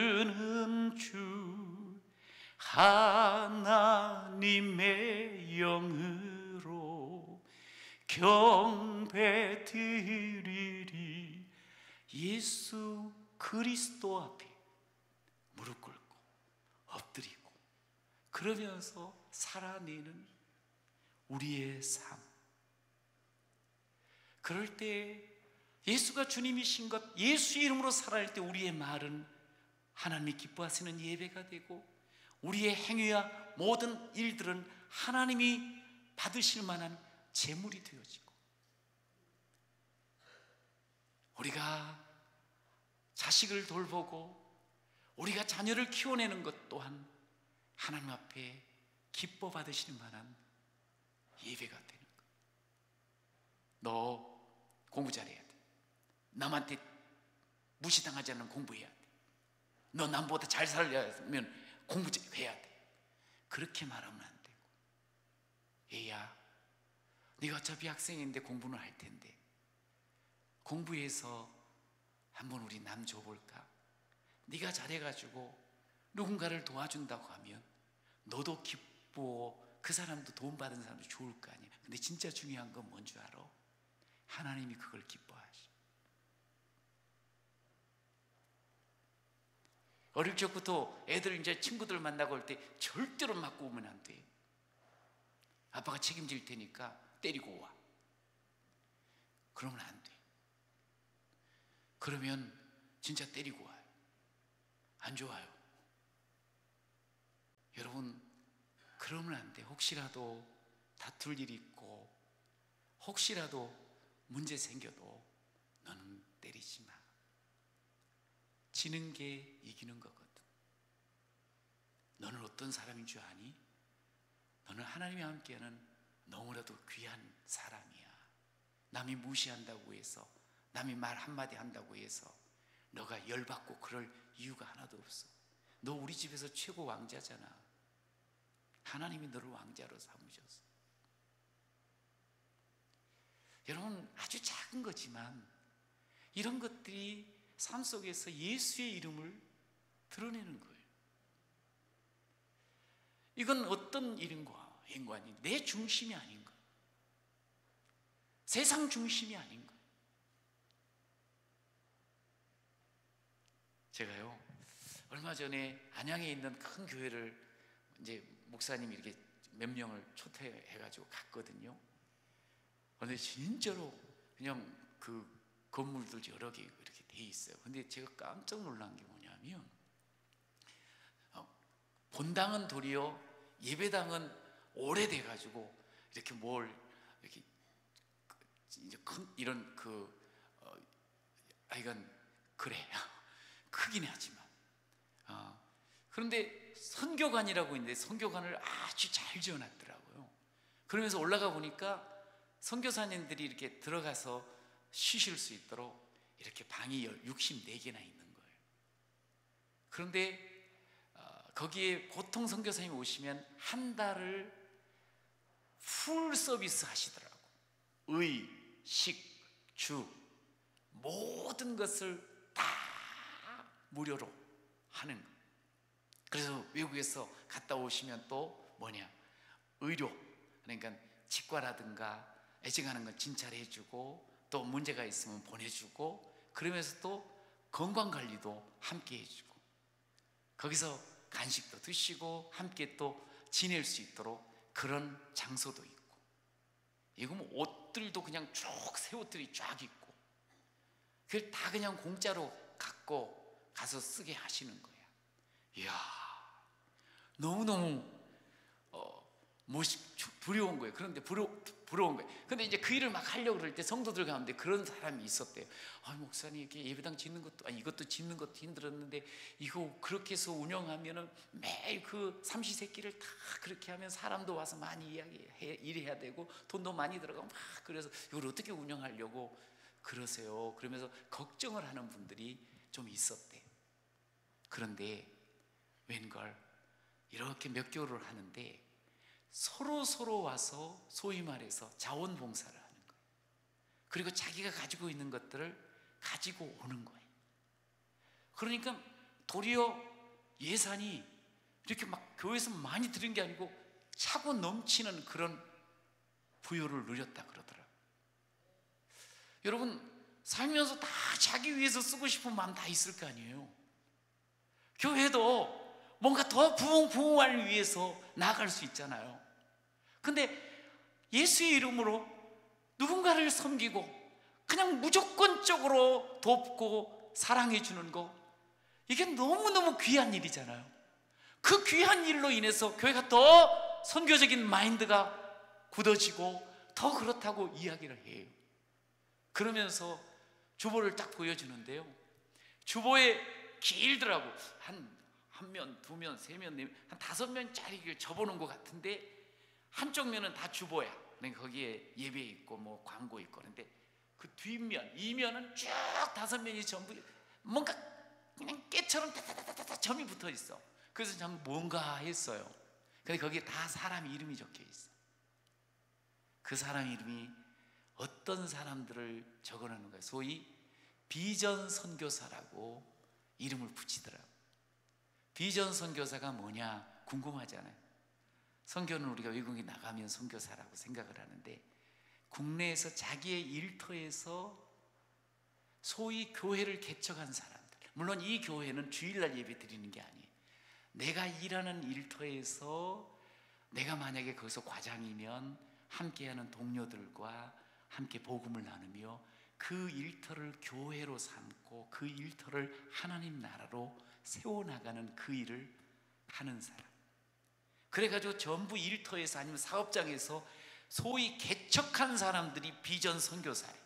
예수는 주, 하나님의 영으로 경배 드리리. 예수 그리스도 앞에 무릎 꿇고 엎드리고 그러면서 살아내는 우리의 삶. 그럴 때 예수가 주님이신 것, 예수 이름으로 살아낼 때 우리의 말은 하나님이 기뻐하시는 예배가 되고, 우리의 행위와 모든 일들은 하나님이 받으실 만한 제물이 되어지고, 우리가 자식을 돌보고 우리가 자녀를 키워내는 것 또한 하나님 앞에 기뻐 받으실 만한 예배가 되는 것. 너 공부 잘해야 돼. 남한테 무시당하지 않는 공부해야 돼. 너 남보다 잘 살려면 공부 해야 돼. 그렇게 말하면 안 되고, 얘야, 네가 어차피 학생인데 공부는 할 텐데 공부해서 한번 우리 남 줘볼까? 네가 잘해가지고 누군가를 도와준다고 하면 너도 기쁘고 그 사람도 도움받은 사람도 좋을 거 아니야. 근데 진짜 중요한 건 뭔 줄 알아? 하나님이 그걸 기뻐하시. 어릴 적부터 애들 이제 친구들 만나고 올 때 절대로 맞고 오면 안 돼. 아빠가 책임질 테니까 때리고 와. 그러면 안 돼. 그러면 진짜 때리고 와요. 안 좋아요. 여러분, 그러면 안 돼. 혹시라도 다툴 일이 있고, 혹시라도 문제 생겨도 너는 때리지 마. 지는 게 이기는 거거든. 너는 어떤 사람인 줄 아니? 너는 하나님이 함께하는 너무나도 귀한 사람이야. 남이 무시한다고 해서, 남이 말 한마디 한다고 해서 너가 열받고 그럴 이유가 하나도 없어. 너 우리 집에서 최고 왕자잖아. 하나님이 너를 왕자로 삼으셨어. 여러분, 아주 작은 거지만 이런 것들이 삶 속에서 예수의 이름을 드러내는 거예요. 이건 어떤 일인가 행관이 내 중심이 아닌 거예요. 세상 중심이 아닌 거예요. 제가요, 얼마 전에 안양에 있는 큰 교회를 이제 목사님이 이렇게 몇 명을 초대해가지고 갔거든요. 근데 진짜로 그냥 그 건물들 여러 개 이렇게 돼 있어요. 근데 제가 깜짝 놀란 게 뭐냐면, 본당은 도리어 예배당은 오래돼가지고 이렇게 뭘 이렇게 이제 큰 이런 하여간 그래 크긴 하지만 그런데 선교관이라고 있는데 선교관을 아주 잘 지어놨더라고요. 그러면서 올라가 보니까 선교사님들이 이렇게 들어가서 쉬실 수 있도록 이렇게 방이 64개나 있는 거예요. 그런데 거기에 보통 선교사님이 오시면 한 달을 풀 서비스 하시더라고. 의, 식, 주 모든 것을 다 무료로 하는 거예요. 그래서 외국에서 갔다 오시면 또 뭐냐, 의료, 그러니까 치과라든가 애증하는 건 진찰해주고 또 문제가 있으면 보내주고, 그러면서 또 건강관리도 함께 해주고, 거기서 간식도 드시고 함께 또 지낼 수 있도록 그런 장소도 있고, 이거 뭐 옷들도 그냥 쭉 새 옷들이 쫙 있고, 그걸 다 그냥 공짜로 갖고 가서 쓰게 하시는 거야. 이야, 너무너무 두려운 거예요. 그런데 부러운 거예요. 근데 이제 그 일을 막 하려고 그럴 때 성도들 가운데 그런 사람이 있었대요. 목사님, 이렇게 예배당 짓는 것도, 이것도 짓는 것도 힘들었는데 이거 그렇게 해서 운영하면은 매일 그 삼시세끼를 다 그렇게 하면 사람도 와서 많이 일해야 되고 돈도 많이 들어가고 막, 그래서 이걸 어떻게 운영하려고 그러세요. 그러면서 걱정을 하는 분들이 좀 있었대요. 그런데 웬걸 이렇게 몇 개월을 하는데 서로 와서 소위 말해서 자원봉사를 하는 거예요. 그리고 자기가 가지고 있는 것들을 가지고 오는 거예요. 그러니까 도리어 예산이 이렇게 막 교회에서 많이 드린 게 아니고 차고 넘치는 그런 부요를 누렸다 그러더라고요. 여러분, 살면서 다 자기 위해서 쓰고 싶은 마음 다 있을 거 아니에요. 교회도 뭔가 더 부흥을 위해서 나아갈 수 있잖아요. 근데 예수의 이름으로 누군가를 섬기고 그냥 무조건적으로 돕고 사랑해 주는 거, 이게 너무너무 귀한 일이잖아요. 그 귀한 일로 인해서 교회가 더 선교적인 마인드가 굳어지고 더 그렇다고 이야기를 해요. 그러면서 주보를 딱 보여주는데요, 주보에 길더라고. 한 면, 두 면, 세 면, 네 면, 한 5면짜리를 접어놓은 것 같은데 한쪽 면은 다 주보야. 그러니까 거기에 예배 있고 뭐 광고 있고. 그런데 그 뒷면, 이면은 쭉 5면이 전부 뭔가 그냥 깨처럼 다다다다다 점이 붙어 있어. 그래서 참 뭔가 했어요. 근데 거기에 다 사람 이름이 적혀 있어. 그 사람 이름이 어떤 사람들을 적어놓는 거예요. 소위 비전 선교사라고 이름을 붙이더라고요. 비전 선교사가 뭐냐 궁금하잖아요. 선교는 우리가 외국에 나가면 선교사라고 생각을 하는데, 국내에서 자기의 일터에서 소위 교회를 개척한 사람들, 물론 이 교회는 주일날 예배 드리는 게 아니에요. 내가 일하는 일터에서 내가 만약에 거기서 과장이면 함께하는 동료들과 함께 복음을 나누며 그 일터를 교회로 삼고 그 일터를 하나님 나라로 세워나가는 그 일을 하는 사람. 그래가지고 전부 일터에서 아니면 사업장에서 소위 개척한 사람들이 비전 선교사예요.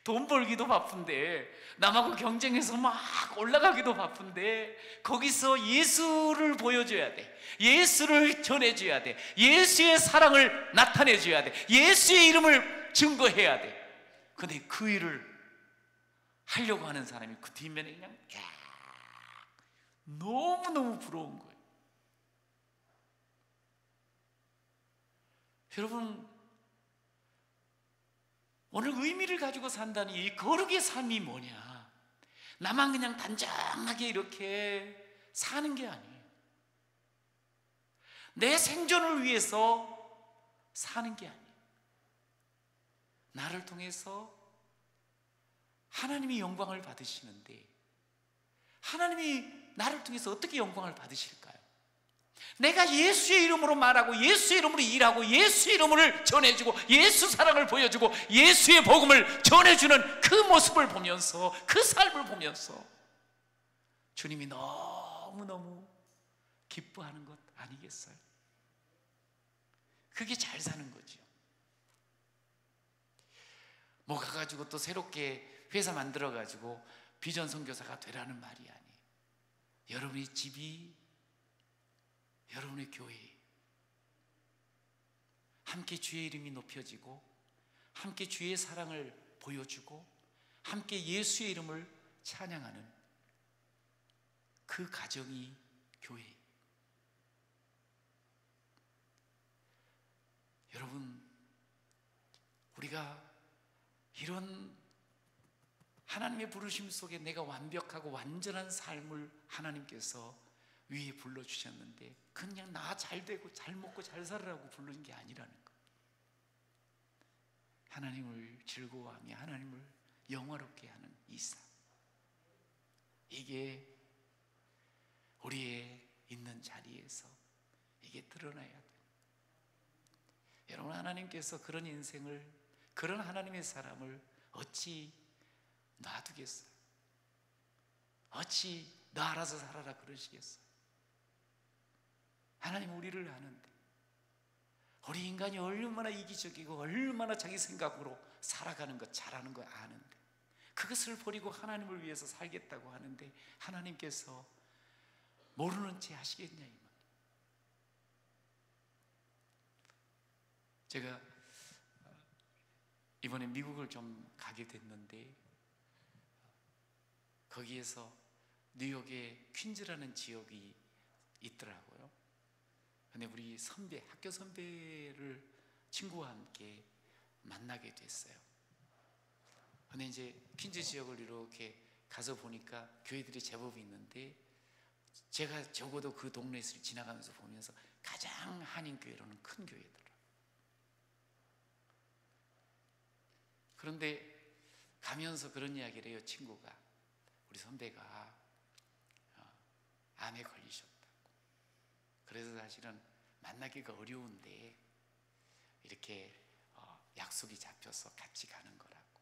돈 벌기도 바쁜데, 남하고 경쟁해서 막 올라가기도 바쁜데, 거기서 예수를 보여줘야 돼. 예수를 전해줘야 돼. 예수의 사랑을 나타내줘야 돼. 예수의 이름을 증거해야 돼. 근데 그 일을 하려고 하는 사람이 그 뒷면에 그냥 너무너무 부러운 거예요. 여러분, 오늘 의미를 가지고 산다는 이 거룩의 삶이 뭐냐? 나만 그냥 단정하게 이렇게 사는 게 아니에요. 내 생존을 위해서 사는 게 아니에요. 나를 통해서 하나님이 영광을 받으시는데, 하나님이 나를 통해서 어떻게 영광을 받으실까요? 내가 예수의 이름으로 말하고, 예수의 이름으로 일하고, 예수의 이름을 전해주고, 예수 사랑을 보여주고, 예수의 복음을 전해주는 그 모습을 보면서, 그 삶을 보면서 주님이 너무너무 기뻐하는 것 아니겠어요? 그게 잘 사는 거죠. 뭐 가가지고 또 새롭게 회사 만들어가지고 비전 선교사가 되라는 말이 아니에요. 여러분의 집이 여러분의 교회예요. 함께 주의 이름이 높여지고, 함께 주의 사랑을 보여주고, 함께 예수의 이름을 찬양하는 그 가정이 교회예요. 여러분, 우리가 이런 하나님의 부르심 속에 내가 완벽하고 완전한 삶을 하나님께서 위에 불러주셨는데, 그냥 나 잘 되고 잘 먹고 잘 살으라고 부르는 게 아니라는 거. 하나님을 즐거워하며 하나님을 영화롭게 하는 이 삶, 이게 우리의 있는 자리에서 이게 드러나야 돼요. 여러분, 하나님께서 그런 인생을, 그런 하나님의 사람을 어찌 놔두겠어요? 어찌 너 알아서 살아라 그러시겠어요? 하나님 우리를 아는데, 우리 인간이 얼마나 이기적이고 얼마나 자기 생각으로 살아가는 것 잘하는 거 아는데, 그것을 버리고 하나님을 위해서 살겠다고 하는데 하나님께서 모르는 채 하시겠냐 이 말. 제가 이번에 미국을 좀 가게 됐는데, 거기에서 뉴욕의 퀸즈라는 지역이 있더라고요. 근데 우리 선배, 학교 선배를 친구와 함께 만나게 됐어요. 근데 이제 퀸즈 지역을 이렇게 가서 보니까 교회들이 제법 있는데, 제가 적어도 그 동네에서 지나가면서 보면서 가장 한인교회로는 큰 교회더라고요. 그런데 가면서 그런 이야기를 해요. 친구가, 우리 선배가 암에 걸리셨다고. 그래서 사실은 만나기가 어려운데 이렇게 약속이 잡혀서 같이 가는 거라고.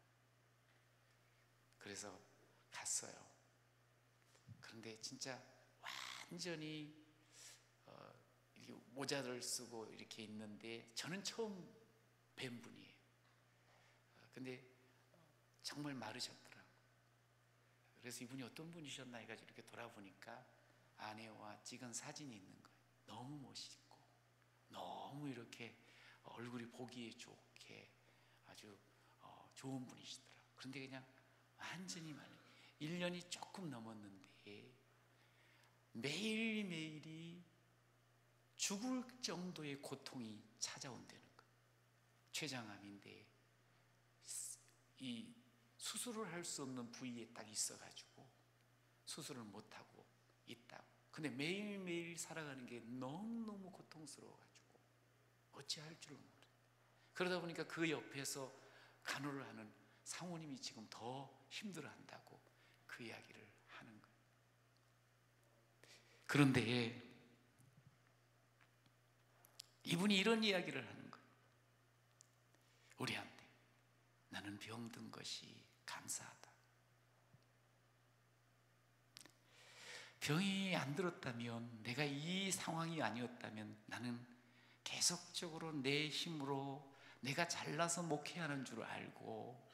그래서 갔어요. 그런데 진짜 완전히 이렇게 모자를 쓰고 이렇게 있는데, 저는 처음 뵌 분이에요. 근데 정말 마르셨더라고요. 그래서 이분이 어떤 분이셨나 해가지고 이렇게 돌아보니까 아내와 찍은 사진이 있는 거예요. 너무 멋있고 너무 이렇게 얼굴이 보기에 좋게 아주 좋은 분이시더라고요. 그런데 그냥 완전히 말려 1년이 조금 넘었는데 매일매일이 죽을 정도의 고통이 찾아온다는 거예요. 췌장암인데 이 수술을 할 수 없는 부위에 딱 있어가지고 수술을 못하고 있다고. 근데 매일매일 살아가는 게 너무너무 고통스러워가지고 어찌할 줄을 모르요. 그러다 보니까 그 옆에서 간호를 하는 상호님이 지금 더 힘들어한다고 그 이야기를 하는 거예요. 그런데 이분이 이런 이야기를 하는 거예요. 우리한테 나는 병든 것이 감사하다. 병이 안 들었다면, 내가 이 상황이 아니었다면 나는 계속 계속적으로 내 힘으로 내가 잘나서 목회하는 줄 알고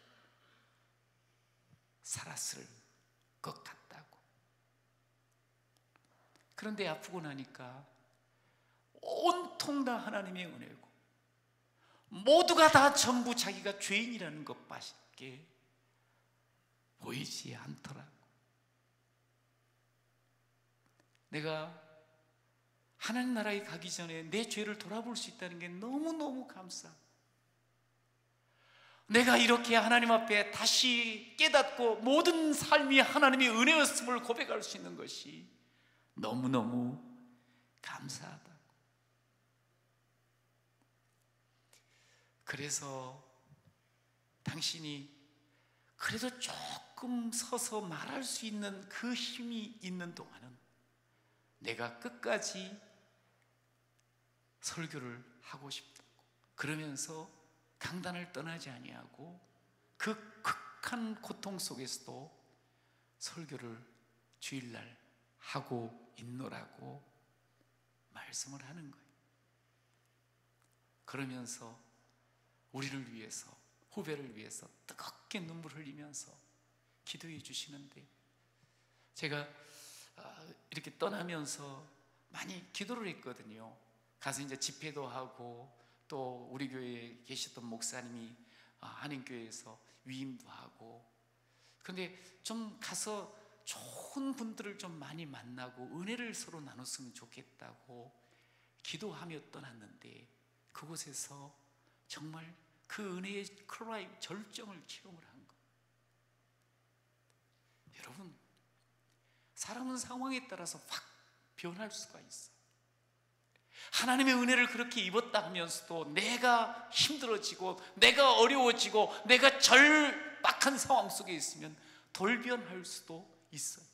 살았을 것 같다고. 그런데 아프고 나니까 온통 다 하나님의 은혜고 모두가 다 전부 자기가 죄인이라는 것밖에 보이지 않더라고. 내가 하나님 나라에 가기 전에 내 죄를 돌아볼 수 있다는 게 너무너무 감사하고, 내가 이렇게 하나님 앞에 다시 깨닫고 모든 삶이 하나님의 은혜였음을 고백할 수 있는 것이 너무너무 감사하다. 그래서 당신이 그래도 조금 서서 말할 수 있는 그 힘이 있는 동안은 내가 끝까지 설교를 하고 싶다고, 그러면서 강단을 떠나지 아니하고 그 극한 고통 속에서도 설교를 주일날 하고 있노라고 말씀을 하는 거예요. 그러면서 우리를 위해서, 후배를 위해서 뜨겁게 눈물 흘리면서 기도해 주시는데, 제가 이렇게 떠나면서 많이 기도를 했거든요. 가서 이제 집회도 하고, 또 우리 교회에 계셨던 목사님이 한인교회에서 위임도 하고, 근데 좀 가서 좋은 분들을 좀 많이 만나고 은혜를 서로 나눴으면 좋겠다고 기도하며 떠났는데, 그곳에서 정말 그 은혜의 클라임, 절정을 체험을 한 거예요. 여러분, 사람은 상황에 따라서 확 변할 수가 있어요. 하나님의 은혜를 그렇게 입었다 하면서도 내가 힘들어지고 내가 어려워지고 내가 절박한 상황 속에 있으면 돌변할 수도 있어요.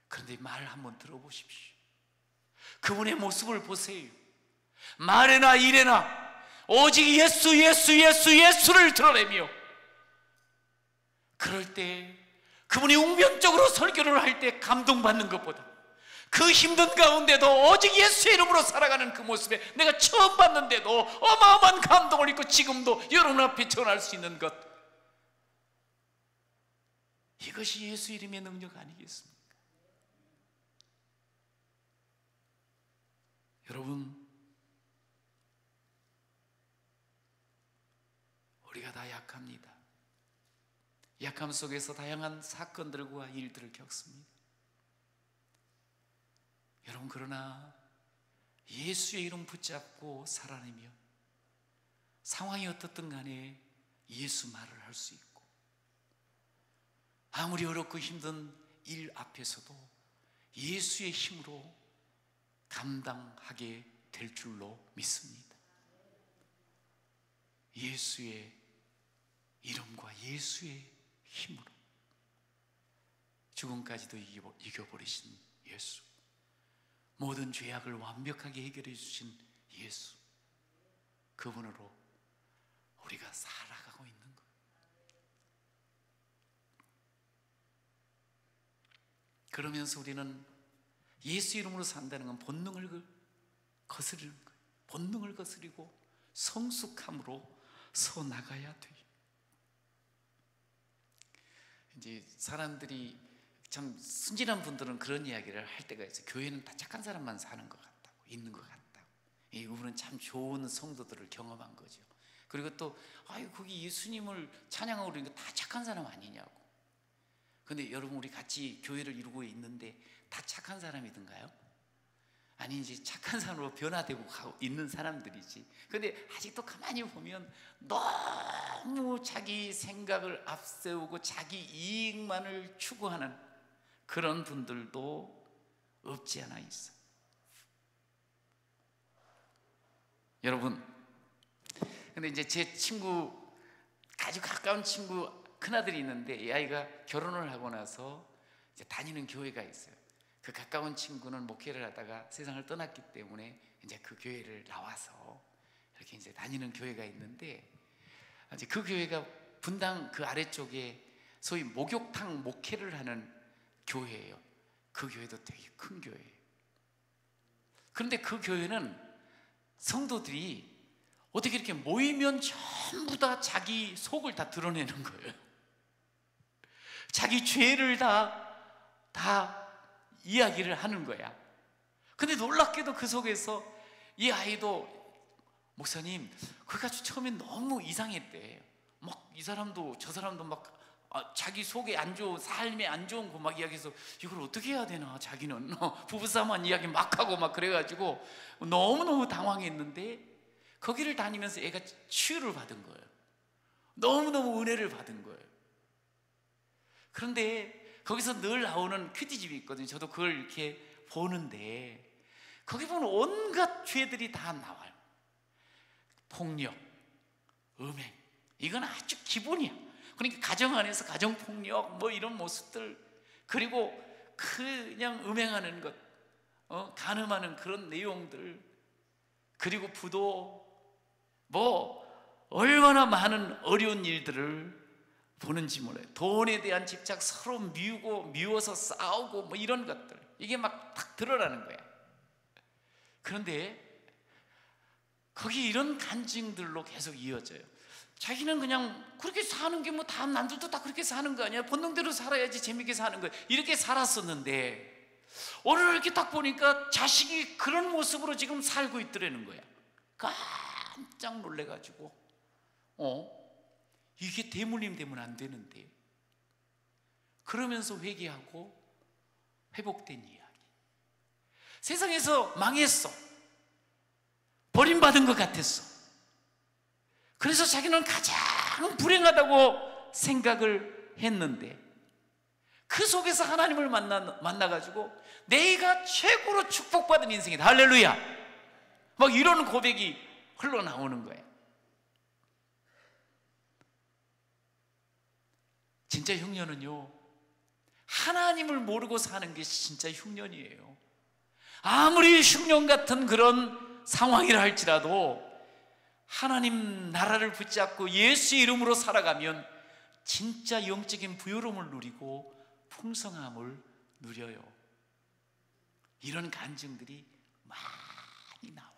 그런데 말 한번 들어보십시오. 그분의 모습을 보세요. 말에나 일에나 오직 예수, 예수, 예수, 예수를 드러내며, 그럴 때 그분이 웅변적으로 설교를 할 때 감동받는 것보다 그 힘든 가운데도 오직 예수의 이름으로 살아가는 그 모습에 내가 처음 봤는데도 어마어마한 감동을 입고 지금도 여러분 앞에 전할 수 있는 것, 이것이 예수 이름의 능력 아니겠습니까? 여러분, 우리가 다 약합니다. 약함 속에서 다양한 사건들과 일들을 겪습니다. 여러분, 그러나 예수의 이름 붙잡고 살아내며 상황이 어떻든 간에 예수 말을 할 수 있고, 아무리 어렵고 힘든 일 앞에서도 예수의 힘으로 감당하게 될 줄로 믿습니다. 예수의 이름과 예수의 힘으로 죽음까지도 이겨버리신 예수, 모든 죄악을 완벽하게 해결해 주신 예수, 그분으로 우리가 살아가고 있는 거예요. 그러면서 우리는 예수 이름으로 산다는 건 본능을 거스르는 거예요. 본능을 거스리고 성숙함으로 서 나가야 돼요. 이제 사람들이 참 순진한 분들은 그런 이야기를 할 때가 있어요. 교회는 다 착한 사람만 사는 것 같다고, 있는 것 같다고. 이분은 참 좋은 성도들을 경험한 거죠. 그리고 또 거기 예수님을 찬양하고 그러니까 다 착한 사람 아니냐고. 근데 여러분, 우리 같이 교회를 이루고 있는데 다 착한 사람이든가요? 아니, 이제 착한 사람으로 변화되고 가고 있는 사람들이지. 근데 아직도 가만히 보면 너무 자기 생각을 앞세우고 자기 이익만을 추구하는 그런 분들도 없지 않아 있어. 여러분, 근데 이제 제 친구, 아주 가까운 친구 큰아들이 있는데, 이 아이가 결혼을 하고 나서 이제 다니는 교회가 있어요. 그 가까운 친구는 목회를 하다가 세상을 떠났기 때문에 이제 그 교회를 나와서 이렇게 이제 다니는 교회가 있는데, 이제 그 교회가 분당 그 아래쪽에 소위 목욕탕 목회를 하는 교회예요. 그 교회도 되게 큰 교회예요. 그런데 그 교회는 성도들이 어떻게 이렇게 모이면 전부 다 자기 속을 다 드러내는 거예요. 자기 죄를 다 이야기를 하는 거야. 근데 놀랍게도 그 속에서 이 아이도 목사님, 그가 처음엔 너무 이상했대. 막 이 사람도 저 사람도 막 자기 속에 안 좋은, 삶에 안 좋은 거 막 이야기해서 이걸 어떻게 해야 되나, 자기는 부부싸움한 이야기 막 하고 막 그래가지고 너무너무 당황했는데, 거기를 다니면서 애가 치유를 받은 거예요. 너무너무 은혜를 받은 거예요. 그런데 거기서 늘 나오는 큐티집이 있거든요. 저도 그걸 이렇게 보는데 거기 보면 온갖 죄들이 다 나와요. 폭력, 음행, 이건 아주 기본이야. 그러니까 가정 안에서 가정폭력 뭐 이런 모습들, 그리고 그냥 음행하는 것, 간음하는 그런 내용들, 그리고 부도, 뭐 얼마나 많은 어려운 일들을 보는지 몰라요. 돈에 대한 집착, 서로 미워서 싸우고 뭐 이런 것들, 이게 막 탁 드러나는 거야. 그런데 거기 이런 간증들로 계속 이어져요. 자기는 그냥 그렇게 사는 게 뭐 다 남들도 다 그렇게 사는 거 아니야? 본능대로 살아야지 재밌게 사는 거야. 이렇게 살았었는데 오늘 이렇게 딱 보니까 자식이 그런 모습으로 지금 살고 있더라는 거야. 깜짝 놀래가지고 이게 대물림 되면 안 되는데, 그러면서 회개하고 회복된 이야기. 세상에서 망했어, 버림받은 것 같았어. 그래서 자기는 가장 불행하다고 생각을 했는데 그 속에서 하나님을 만나가지고 내가 최고로 축복받은 인생이다, 할렐루야, 막 이런 고백이 흘러나오는 거예요. 진짜 흉년은요, 하나님을 모르고 사는 게 진짜 흉년이에요. 아무리 흉년 같은 그런 상황이라 할지라도 하나님 나라를 붙잡고 예수의 이름으로 살아가면 진짜 영적인 부요로움을 누리고 풍성함을 누려요. 이런 간증들이 많이 나와.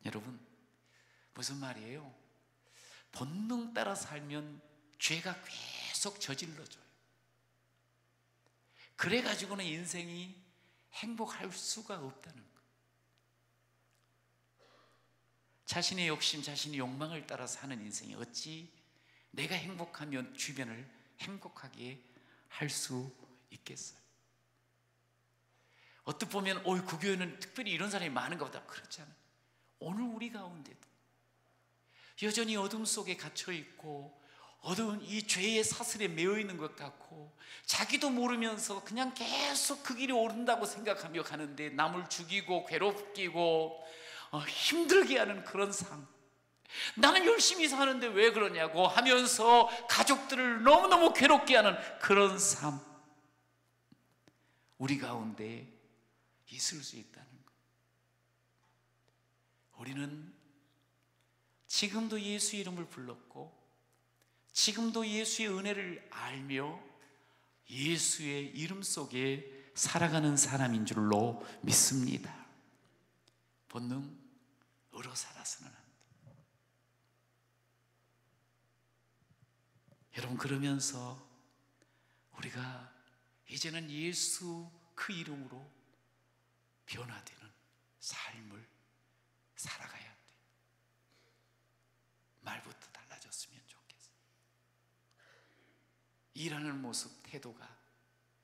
여러분, 무슨 말이에요? 본능 따라 살면 죄가 계속 저질러져요. 그래가지고는 인생이 행복할 수가 없다는 거예요. 자신의 욕심, 자신의 욕망을 따라 사는 인생이 어찌 내가 행복하면 주변을 행복하게 할 수 있겠어요? 어떻게 보면 그 교회는 특별히 이런 사람이 많은가 보다, 그렇지 않아요. 오늘 우리 가운데도 여전히 어둠 속에 갇혀 있고 어두운 이 죄의 사슬에 매여 있는 것 같고 자기도 모르면서 그냥 계속 그 길이 오른다고 생각하며 가는데 남을 죽이고 괴롭히고 힘들게 하는 그런 삶, 나는 열심히 사는데 왜 그러냐고 하면서 가족들을 너무너무 괴롭게 하는 그런 삶, 우리 가운데 있을 수 있다는 것. 우리는 지금도 예수 이름을 불렀고 지금도 예수의 은혜를 알며 예수의 이름 속에 살아가는 사람인 줄로 믿습니다. 본능으로 살아서는 안 돼. 여러분, 그러면서 우리가 이제는 예수 그 이름으로 변화되는 삶을 살아가야 돼. 말부터 달라졌으면 좋겠어. 일하는 모습, 태도가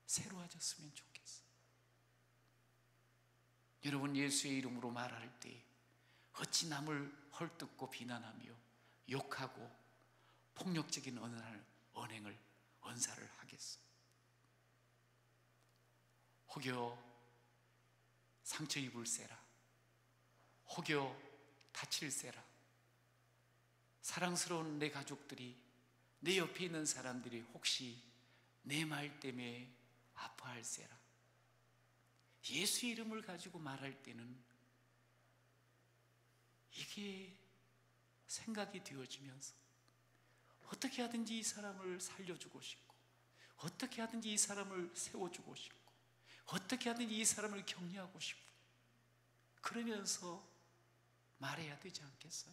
새로워졌으면 좋겠어. 여러분, 예수의 이름으로 말할 때 어찌 남을 헐뜯고 비난하며 욕하고 폭력적인 언행을 언사를 하겠어? 혹여 상처 입을세라, 혹여 다칠세라. 사랑스러운 내 가족들이, 내 옆에 있는 사람들이 혹시 내 말 때문에 아파할세라. 예수 이름을 가지고 말할 때는 이게 생각이 되어지면서 어떻게 하든지 이 사람을 살려주고 싶고, 어떻게 하든지 이 사람을 세워주고 싶고, 어떻게 하든지 이 사람을 격려하고 싶고, 그러면서 말해야 되지 않겠어요?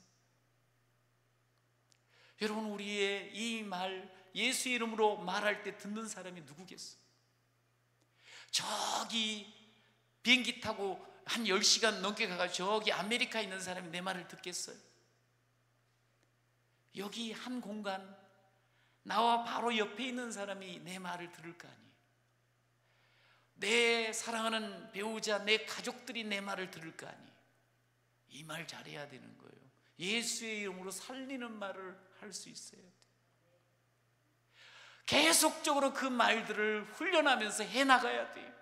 여러분, 우리의 이 말, 예수 이름으로 말할 때 듣는 사람이 누구겠어요? 저기 비행기 타고 한 10시간 넘게 가가지고 저기 아메리카에 있는 사람이 내 말을 듣겠어요? 여기 한 공간, 나와 바로 옆에 있는 사람이 내 말을 들을 거 아니에요? 내 사랑하는 배우자, 내 가족들이 내 말을 들을 거 아니에요? 이 말 잘해야 되는 거예요. 예수의 이름으로 살리는 말을 할 수 있어야 돼요. 계속적으로 그 말들을 훈련하면서 해나가야 돼요.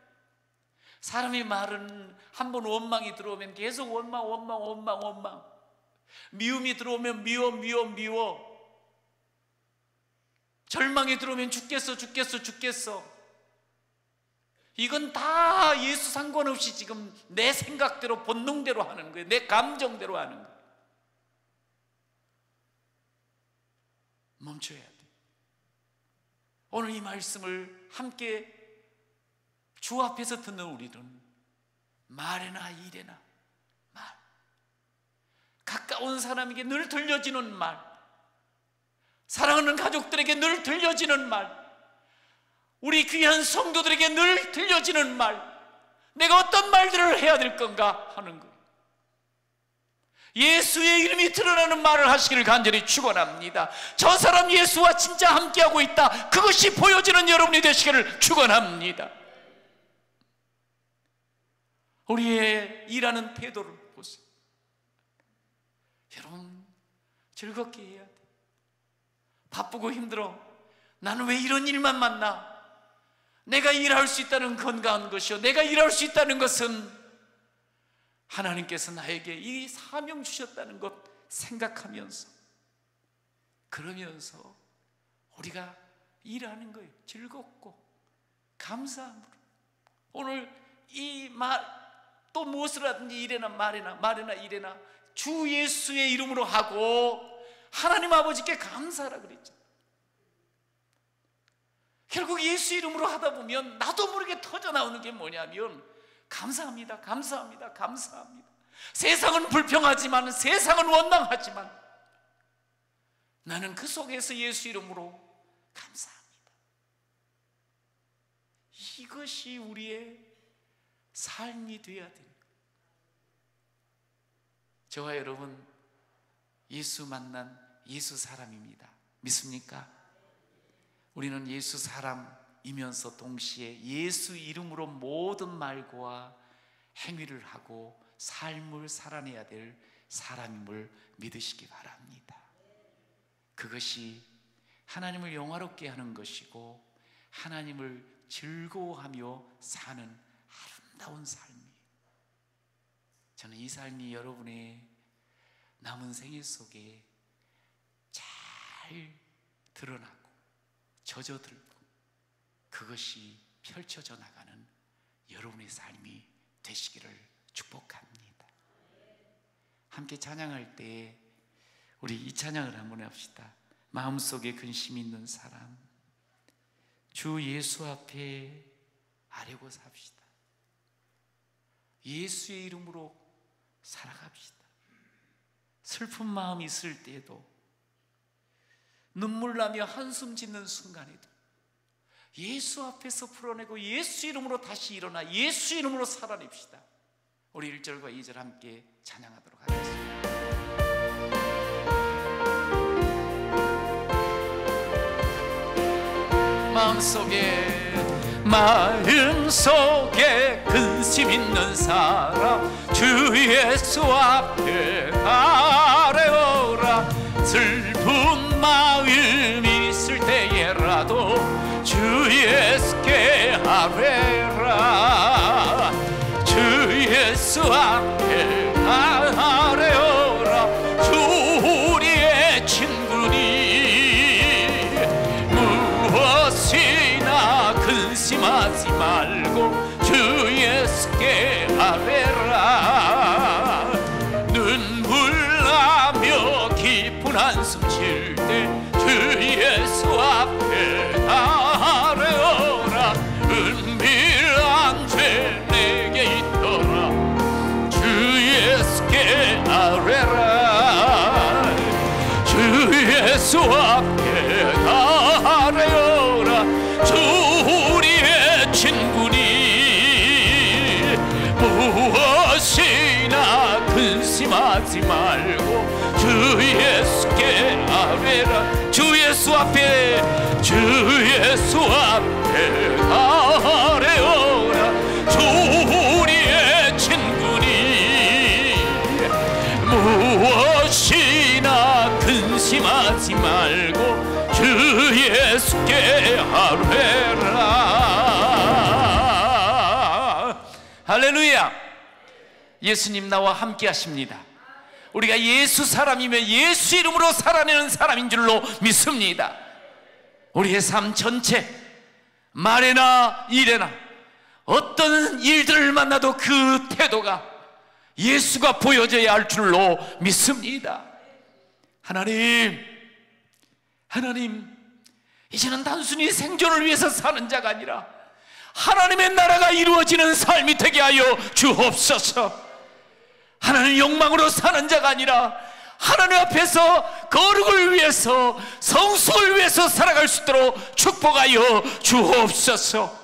사람의 말은 한번 원망이 들어오면 계속 원망. 미움이 들어오면 미워. 절망이 들어오면 죽겠어. 이건 다 예수 상관없이 지금 내 생각대로, 본능대로 하는 거예요. 내 감정대로 하는 거예요. 멈춰야 돼요. 오늘 이 말씀을 함께 주 앞에서 듣는 우리는 말에나 일에나 말, 가까운 사람에게 늘 들려지는 말, 사랑하는 가족들에게 늘 들려지는 말, 우리 귀한 성도들에게 늘 들려지는 말, 내가 어떤 말들을 해야 될 건가 하는 거예요. 예수의 이름이 드러나는 말을 하시기를 간절히 축원합니다. 저 사람 예수와 진짜 함께하고 있다, 그것이 보여지는 여러분이 되시기를 축원합니다. 우리의 일하는 태도를 보세요. 여러분, 즐겁게 해야 돼. 바쁘고 힘들어, 나는 왜 이런 일만 만나? 내가 일할 수 있다는 건강한 것이요, 내가 일할 수 있다는 것은 하나님께서 나에게 이 사명 주셨다는 것 생각하면서, 그러면서 우리가 일하는 거예요. 즐겁고 감사함으로. 오늘 이 말, 또 무엇을 하든지 일에나 말에나 일에나 주 예수의 이름으로 하고 하나님 아버지께 감사하라 그랬죠. 결국 예수 이름으로 하다 보면 나도 모르게 터져 나오는 게 뭐냐면 감사합니다. 세상은 불평하지만, 세상은 원망하지만 나는 그 속에서 예수 이름으로 감사합니다. 이것이 우리의 삶이 되어야 됩니다. 저와 여러분, 예수 만난 예수 사람입니다. 믿습니까? 우리는 예수 사람이면서 동시에 예수 이름으로 모든 말과 행위를 하고 삶을 살아내야 될 사람임을 믿으시기 바랍니다. 그것이 하나님을 영화롭게 하는 것이고 하나님을 즐거워하며 사는 아름다운 삶이에요. 저는 이 삶이 여러분의 남은 생일 속에 잘 드러나고 젖어들고 그것이 펼쳐져 나가는 여러분의 삶이 되시기를 축복합니다. 함께 찬양할 때 우리 이 찬양을 한번 합시다. 마음속에 근심 있는 사람, 주 예수 앞에 아뢰고 삽시다. 예수의 이름으로 살아갑시다. 슬픈 마음이 있을 때에도, 눈물 나며 한숨 짓는 순간에도 예수 앞에서 풀어내고 예수 이름으로 다시 일어나 예수 이름으로 살아냅시다. 우리 1절과 2절 함께 찬양하도록 하겠습니다. 마음속에 근심 있는 사람, 주 예수 앞에 아뢰오라. 슬픈 마음 있을 때에라도 주 예수께 아뢰라. 주 예수 앞에 아뢰오라. 주 우리의 친구니 무엇이나 근심하지 말고 주 예수께 아뢰라. 눈물 나며 깊은 한숨 쉴 때 주 예수 앞에 아뢰오라. 은밀한 죄 내게 있더라. 주 앞에 주 예수 앞에 아뢰어라. 주 우리의 친구니 무엇이나 근심하지 말고 주 예수께 아뢰라. 할렐루야. 예수님 나와 함께 하십니다. 우리가 예수 사람이며 예수 이름으로 살아내는 사람인 줄로 믿습니다. 우리의 삶 전체, 말에나 일에나 어떤 일들을 만나도 그 태도가 예수가 보여져야 할 줄로 믿습니다. 하나님, 이제는 단순히 생존을 위해서 사는 자가 아니라 하나님의 나라가 이루어지는 삶이 되게 하여 주옵소서. 하나님 욕망으로 사는 자가 아니라 하나님 앞에서 거룩을 위해서, 성숙을 위해서 살아갈 수 있도록 축복하여 주옵소서.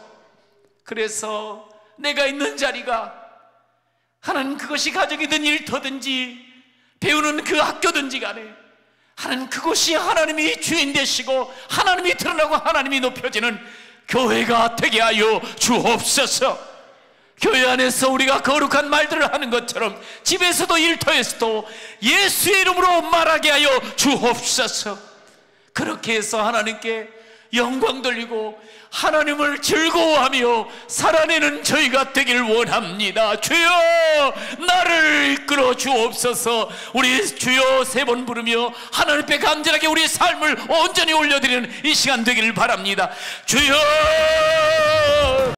그래서 내가 있는 자리가 하나님, 그것이 가정이든 일터든지 배우는 그 학교든지 간에 하나님, 그곳이 하나님이 주인 되시고 하나님이 드러나고 하나님이 높여지는 교회가 되게 하여 주옵소서. 교회 안에서 우리가 거룩한 말들을 하는 것처럼 집에서도 일터에서도 예수의 이름으로 말하게 하여 주옵소서. 그렇게 해서 하나님께 영광 돌리고 하나님을 즐거워하며 살아내는 저희가 되길 원합니다. 주여, 나를 이끌어 주옵소서. 우리 주여 세 번 부르며 하나님 앞에 간절하게 우리의 삶을 온전히 올려드리는 이 시간 되기를 바랍니다. 주여,